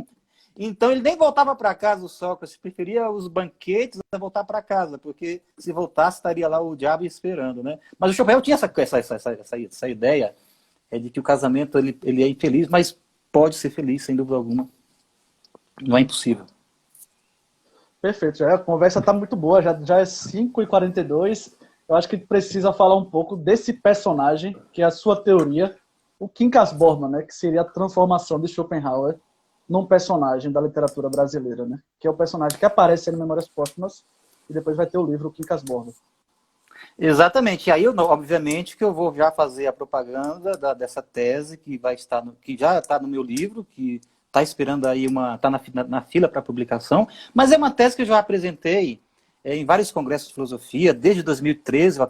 Então ele nem voltava para casa, o Sócrates, preferia os banquetes a voltar para casa, porque se voltasse estaria lá o diabo esperando, né? Mas o Schopenhauer tinha essa ideia de que o casamento ele é infeliz, mas pode ser feliz, sem dúvida alguma. Não é impossível. Perfeito, a conversa está muito boa, já é 5h42. Eu acho que precisa falar um pouco desse personagem, que é a sua teoria, o Quincas Borba, né? Que seria a transformação de Schopenhauer num personagem da literatura brasileira, né? Que é o personagem que aparece em Memórias Póstumas e depois vai ter o livro Quincas Borba. Exatamente. E aí, obviamente, que eu vou já fazer a propaganda dessa tese que que já está no meu livro, que está esperando aí está na fila para publicação, mas é uma tese que eu já apresentei em vários congressos de filosofia, desde 2013,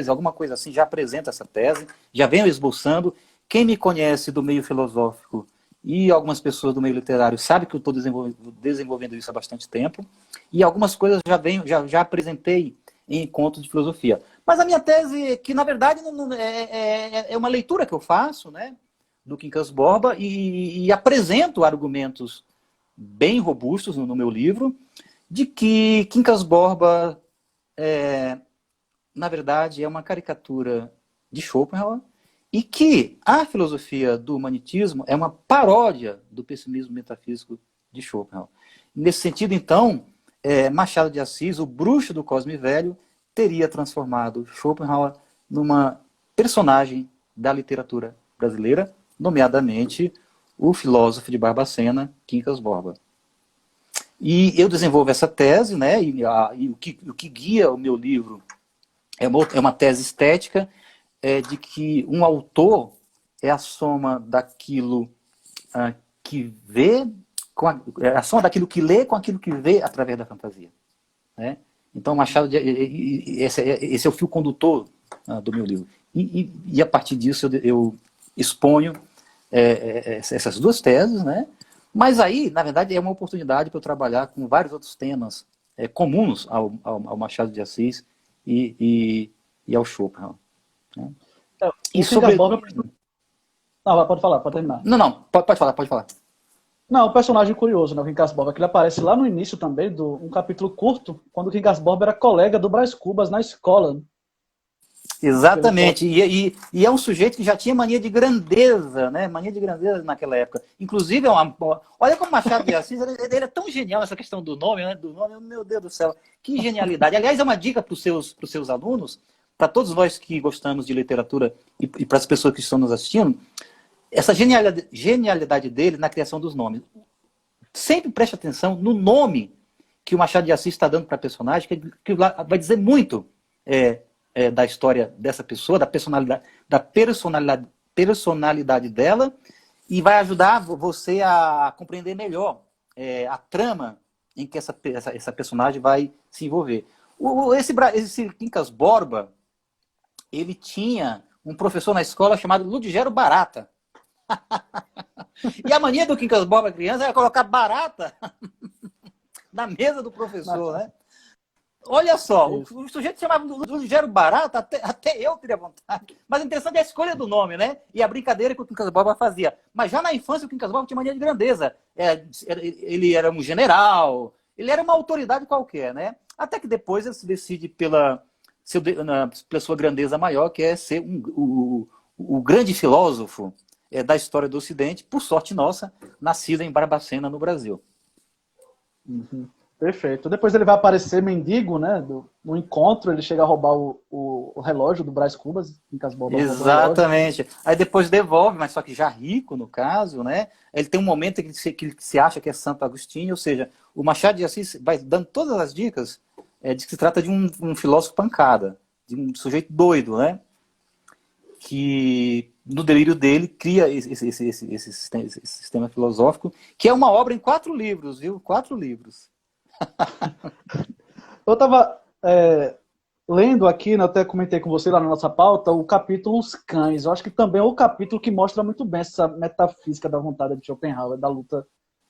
alguma coisa assim, já apresento essa tese, já venho esboçando. Quem me conhece do meio filosófico e algumas pessoas do meio literário sabe que eu estou desenvolvendo isso há bastante tempo, e algumas coisas já apresentei em encontros de filosofia. Mas a minha tese, que na verdade é uma leitura que eu faço, né, do Quincas Borba, e apresento argumentos bem robustos no meu livro, de que Quincas Borba, na verdade, é uma caricatura de Schopenhauer, e que a filosofia do humanitismo é uma paródia do pessimismo metafísico de Schopenhauer. Nesse sentido, então, Machado de Assis, o bruxo do Cosme Velho, teria transformado Schopenhauer numa personagem da literatura brasileira, nomeadamente o filósofo de Barbacena, Quincas Borba. E eu desenvolvo essa tese, né, e o que guia o meu livro é uma tese estética, de que um autor é a soma daquilo que vê, é a soma daquilo que lê com aquilo que vê através da fantasia. Né? Então, Machado, esse é o fio condutor do meu livro. E a partir disso eu exponho essas duas teses, né? Mas aí, na verdade, é uma oportunidade para eu trabalhar com vários outros temas comuns ao Machado de Assis e ao Schopenhauer. Né? E sobre... Não, pode falar, pode terminar. Não, pode falar. Não, um personagem curioso, né, o Quincas Borba, que ele aparece lá no início também, um capítulo curto, quando o Quincas Borba era colega do Brás Cubas na escola. Exatamente, e é um sujeito que já tinha mania de grandeza, né? Mania de grandeza naquela época. Inclusive, olha como Machado de Assis, ele é tão genial nessa questão do nome, né? Do nome, meu Deus do céu, que genialidade. Aliás, é uma dica para os seus alunos, para todos nós que gostamos de literatura e para as pessoas que estão nos assistindo, essa genialidade dele na criação dos nomes. Sempre preste atenção no nome que o Machado de Assis está dando para a personagem, que vai dizer muito da história dessa pessoa, da personalidade dela, e vai ajudar você a compreender melhor a trama em que essa personagem vai se envolver. Esse Quincas Borba, ele tinha um professor na escola chamado Ludgero Barata. E a mania do Quincas Borba criança era colocar barata na mesa do professor, né? Olha só, o sujeito chamava Ludgero Barata, até eu teria vontade. Mas o interessante é a escolha do nome, né? E a brincadeira que o Quincas Borba fazia. Mas já na infância o Quincas Borba tinha mania de grandeza. Ele era um general, ele era uma autoridade qualquer, né? Até que depois ele se decide pela sua grandeza maior, que é ser o grande filósofo da história do Ocidente, por sorte nossa, nascido em Barbacena, no Brasil. Uhum. Perfeito. Depois ele vai aparecer mendigo, né? No encontro, ele chega a roubar o relógio do Brás Cubas, Quincas Borba. Exatamente. Aí depois devolve, mas só que já rico, no caso, né? Ele tem um momento que se acha que é Santo Agostinho, ou seja, o Machado de Assis vai dando todas as dicas de que se trata de um filósofo pancada, de um sujeito doido, né? Que, no delírio dele, cria esse sistema filosófico, que é uma obra em 4 livros, viu? 4 livros. Eu estava lendo aqui, né, até comentei com você lá na nossa pauta, o capítulo Os Cães. Eu acho que também é o capítulo que mostra muito bem essa metafísica da vontade de Schopenhauer, da luta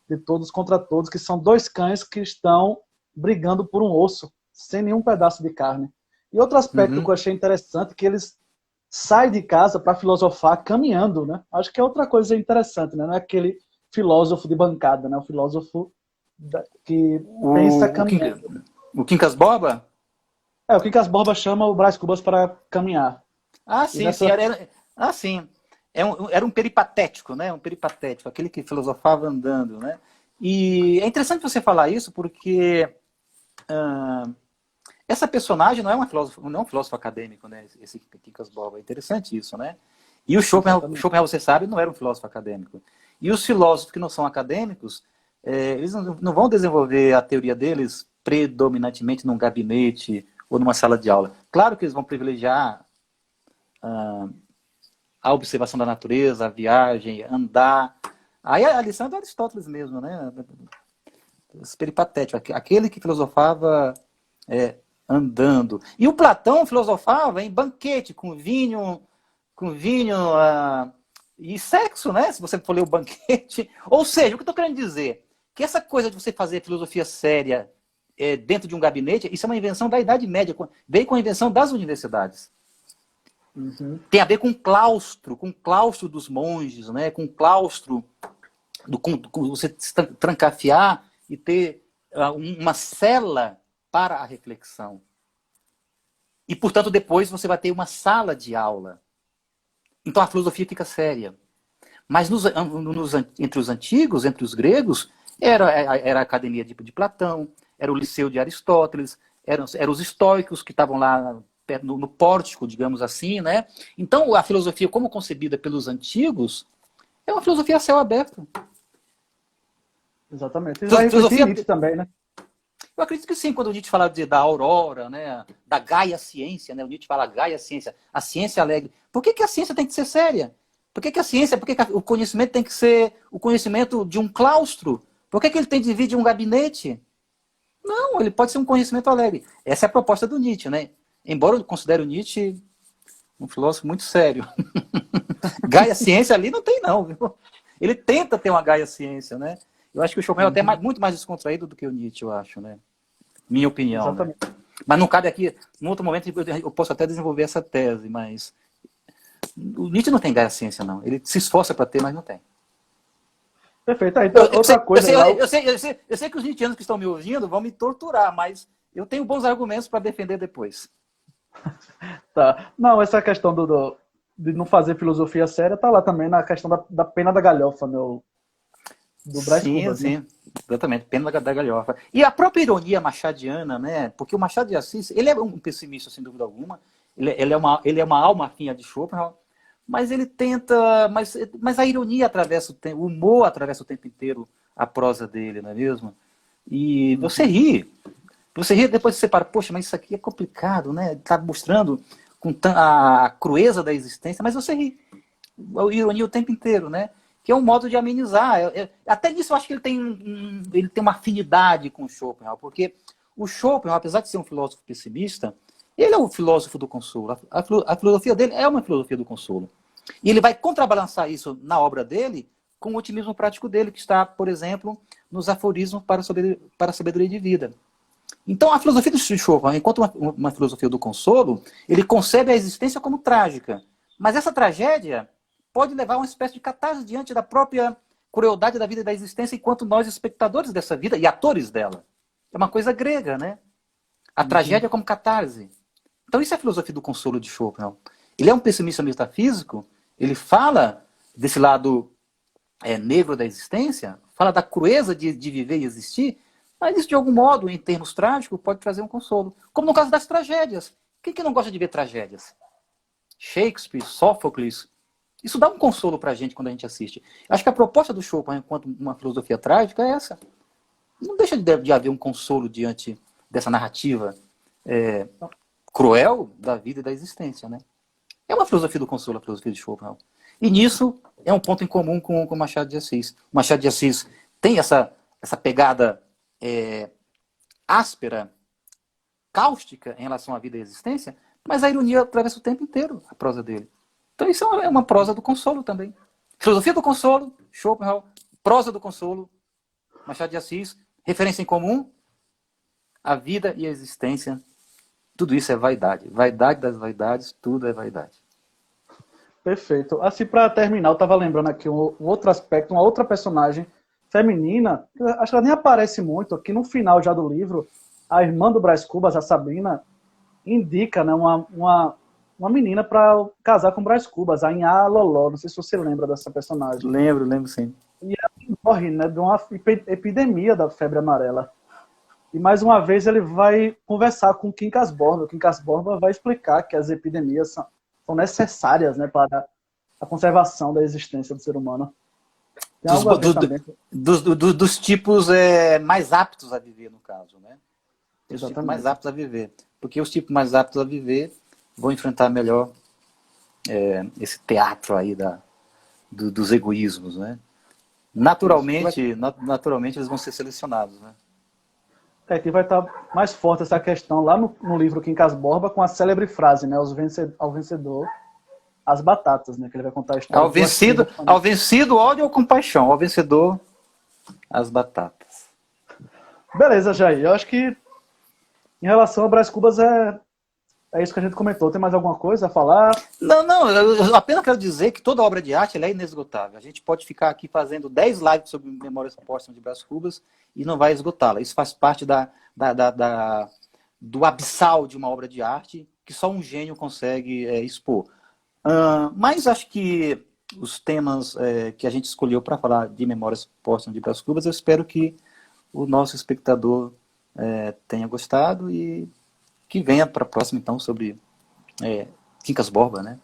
de todos contra todos, que são 2 cães que estão brigando por um osso, sem nenhum pedaço de carne. E outro aspecto que eu achei interessante, que eles saem de casa para filosofar caminhando, né? Acho que é outra coisa interessante, né? Não é aquele filósofo de bancada, né? O filósofo que pensa caminhando. O Quincas Borba? O Quincas Borba chama o Brás Cubas para caminhar. Ah, sim, sim. Era um peripatético, né? Um peripatético, aquele que filosofava andando, né? E é interessante você falar isso porque essa personagem não é um filósofo acadêmico, né? Esse Quincas Borba. É interessante isso, né? E o Schopenhauer, você sabe, não era um filósofo acadêmico. E os filósofos que não são acadêmicos, eles não vão desenvolver a teoria deles predominantemente num gabinete ou numa sala de aula. Claro que eles vão privilegiar a observação da natureza, a viagem, andar. Aí a lição é do Aristóteles mesmo, né? Esse peripatético, aquele que filosofava andando. E o Platão filosofava em banquete, com vinho e sexo, né? Se você for ler o Banquete. Ou seja, o que eu estou querendo dizer? Que essa coisa de você fazer filosofia séria dentro de um gabinete, isso é uma invenção da Idade Média, veio com a invenção das universidades. Uhum. Tem a ver com o claustro dos monges, né? Com o claustro com você se trancafiar e ter uma cela para a reflexão. E, portanto, depois você vai ter uma sala de aula. Então a filosofia fica séria. Mas entre os antigos, entre os gregos, era a academia de Platão, era o liceu de Aristóteles, eram os estoicos que estavam lá no pórtico, digamos assim, né? Então a filosofia, como concebida pelos antigos, é uma filosofia a céu aberto. Exatamente. Isso vai refletir Nietzsche também, né? Eu acredito que sim, quando o Nietzsche fala da aurora, né, da Gaia ciência, né, o Nietzsche fala Gaia ciência, a ciência alegre. Por que a ciência tem que ser séria? Por que que a ciência, por que que o conhecimento tem que ser o conhecimento de um claustro? Por que que ele tem que vir de um gabinete? Não, ele pode ser um conhecimento alegre. Essa é a proposta do Nietzsche, né? Embora eu considere o Nietzsche um filósofo muito sério. Gaia ciência ali não tem, não. Viu? Ele tenta ter uma Gaia ciência, né? Eu acho que o Schopenhauer é até muito mais descontraído do que o Nietzsche, eu acho, né? Minha opinião. Né? Mas não cabe aqui, num outro momento eu posso até desenvolver essa tese, mas o Nietzsche não tem Gaia ciência, não. Ele se esforça para ter, mas não tem. Perfeito. Então, outra coisa... Eu sei que os nietzschianos que estão me ouvindo vão me torturar, mas eu tenho bons argumentos para defender depois. Tá. Não, essa questão de não fazer filosofia séria tá lá também na questão da pena da galhofa, do Brás Cubas. Sim, né? Exatamente, pena da galhofa. E a própria ironia machadiana, né? Porque o Machado de Assis, ele é um pessimista, sem dúvida alguma, ele é uma alma fina de Schopenhauer, mas ele tenta... Mas a ironia atravessa o tempo, o humor atravessa o tempo inteiro a prosa dele, não é mesmo? E você ri. Você ri, depois você para, poxa, mas isso aqui é complicado, né? Está mostrando com a crueza da existência, mas você ri. A ironia o tempo inteiro, né? Que é um modo de amenizar. Até nisso eu acho que ele tem uma afinidade com o Schopenhauer, porque o Schopenhauer, apesar de ser um filósofo pessimista, ele é o filósofo do consolo. A filosofia dele é uma filosofia do consolo. E ele vai contrabalançar isso na obra dele com o otimismo prático dele, que está, por exemplo, nos aforismos para a sabedoria de vida. Então, a filosofia do Schopenhauer, enquanto uma filosofia do consolo, ele concebe a existência como trágica. Mas essa tragédia pode levar a uma espécie de catarse diante da própria crueldade da vida e da existência, enquanto nós, espectadores dessa vida e atores dela. É uma coisa grega, né? A tragédia como catarse. Então, isso é a filosofia do consolo de Schopenhauer. Ele é um pessimista metafísico, ele fala desse lado negro da existência, fala da crueza de viver e existir, mas isso, de algum modo, em termos trágicos, pode trazer um consolo. Como no caso das tragédias. Quem que não gosta de ver tragédias? Shakespeare, Sófocles. Isso dá um consolo pra gente quando a gente assiste. Acho que a proposta do Schopenhauer, enquanto uma filosofia trágica, é essa. Não deixa de haver um consolo diante dessa narrativa cruel da vida e da existência, né? É uma filosofia do consolo, a filosofia de Schopenhauer. E nisso é um ponto em comum com o Machado de Assis. O Machado de Assis tem essa pegada áspera, cáustica em relação à vida e à existência, mas a ironia atravessa o tempo inteiro a prosa dele. Então isso é uma prosa do consolo também. Filosofia do consolo, Schopenhauer, prosa do consolo, Machado de Assis, referência em comum, a vida e a existência, tudo isso é vaidade. Vaidade das vaidades, tudo é vaidade. Perfeito. Assim, para terminar, eu estava lembrando aqui um outro aspecto, uma outra personagem feminina, acho que ela nem aparece muito, aqui no final já do livro, a irmã do Brás Cubas, a Sabrina, indica, né, uma menina para casar com o Brás Cubas, a Inhá Loló, não sei se você lembra dessa personagem. Lembro sim. E ela morre, né, de uma epidemia da febre amarela. E mais uma vez ele vai conversar com o Quincas Borba. O Quincas Borba vai explicar que as epidemias são necessárias, né, para a conservação da existência do ser humano. Dos tipos mais aptos a viver, no caso, né? Os tipos mais aptos a viver. Porque os tipos mais aptos a viver vão enfrentar melhor esse teatro aí dos egoísmos, né? Naturalmente eles vão ser selecionados, né? Aqui vai estar mais forte essa questão lá no livro Quincas Borba, com a célebre frase, né? Ao vencedor, as batatas, né? Que ele vai contar a história. Ao vencido, ódio ou compaixão. Ao vencedor, as batatas. Beleza, Jair. Eu acho que em relação ao Brás Cubas é isso que a gente comentou. Tem mais alguma coisa a falar? Não. Eu apenas quero dizer que toda obra de arte ela é inesgotável. A gente pode ficar aqui fazendo 10 lives sobre Memórias Póstumas de Brás Cubas e não vai esgotá-la. Isso faz parte do abissal de uma obra de arte que só um gênio consegue expor. Mas acho que os temas que a gente escolheu para falar de Memórias Póstumas de Brás Cubas, eu espero que o nosso espectador tenha gostado e que venha para a próxima, então, sobre Quincas Borba, né?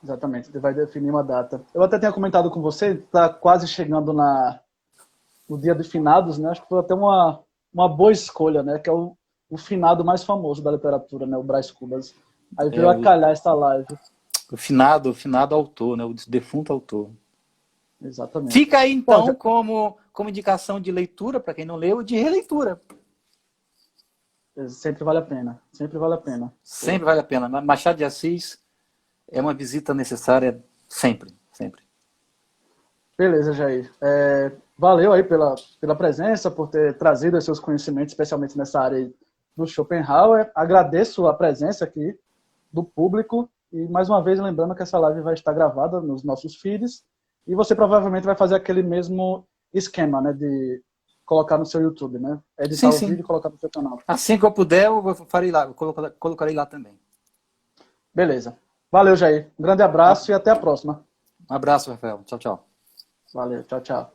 Exatamente, ele vai definir uma data. Eu até tinha comentado com você, está quase chegando no dia de finados, né? Acho que foi até uma boa escolha, né? Que é o finado mais famoso da literatura, né? O Brás Cubas. Aí veio a calhar esta live. o finado autor, né? O defunto autor. Exatamente. Fica aí, Bom, então, como indicação de leitura, para quem não leu, de releitura. sempre vale a pena. Sempre vale a pena. Sempre vale a pena. Machado de Assis é uma visita necessária sempre, sempre. Beleza, Jair. Valeu aí pela presença, por ter trazido os seus conhecimentos, especialmente nessa área aí do Schopenhauer. Agradeço a presença aqui do público e, mais uma vez, lembrando que essa live vai estar gravada nos nossos feeds e você provavelmente vai fazer aquele mesmo esquema, né, de colocar no seu YouTube, né? Editar Sim, o vídeo sim. e colocar no seu canal. Assim que eu puder, eu farei lá, eu colocarei lá também. Beleza. Valeu, Jair. Um grande abraço e até a próxima. Um abraço, Rafael. Tchau, tchau. Valeu. Tchau, tchau.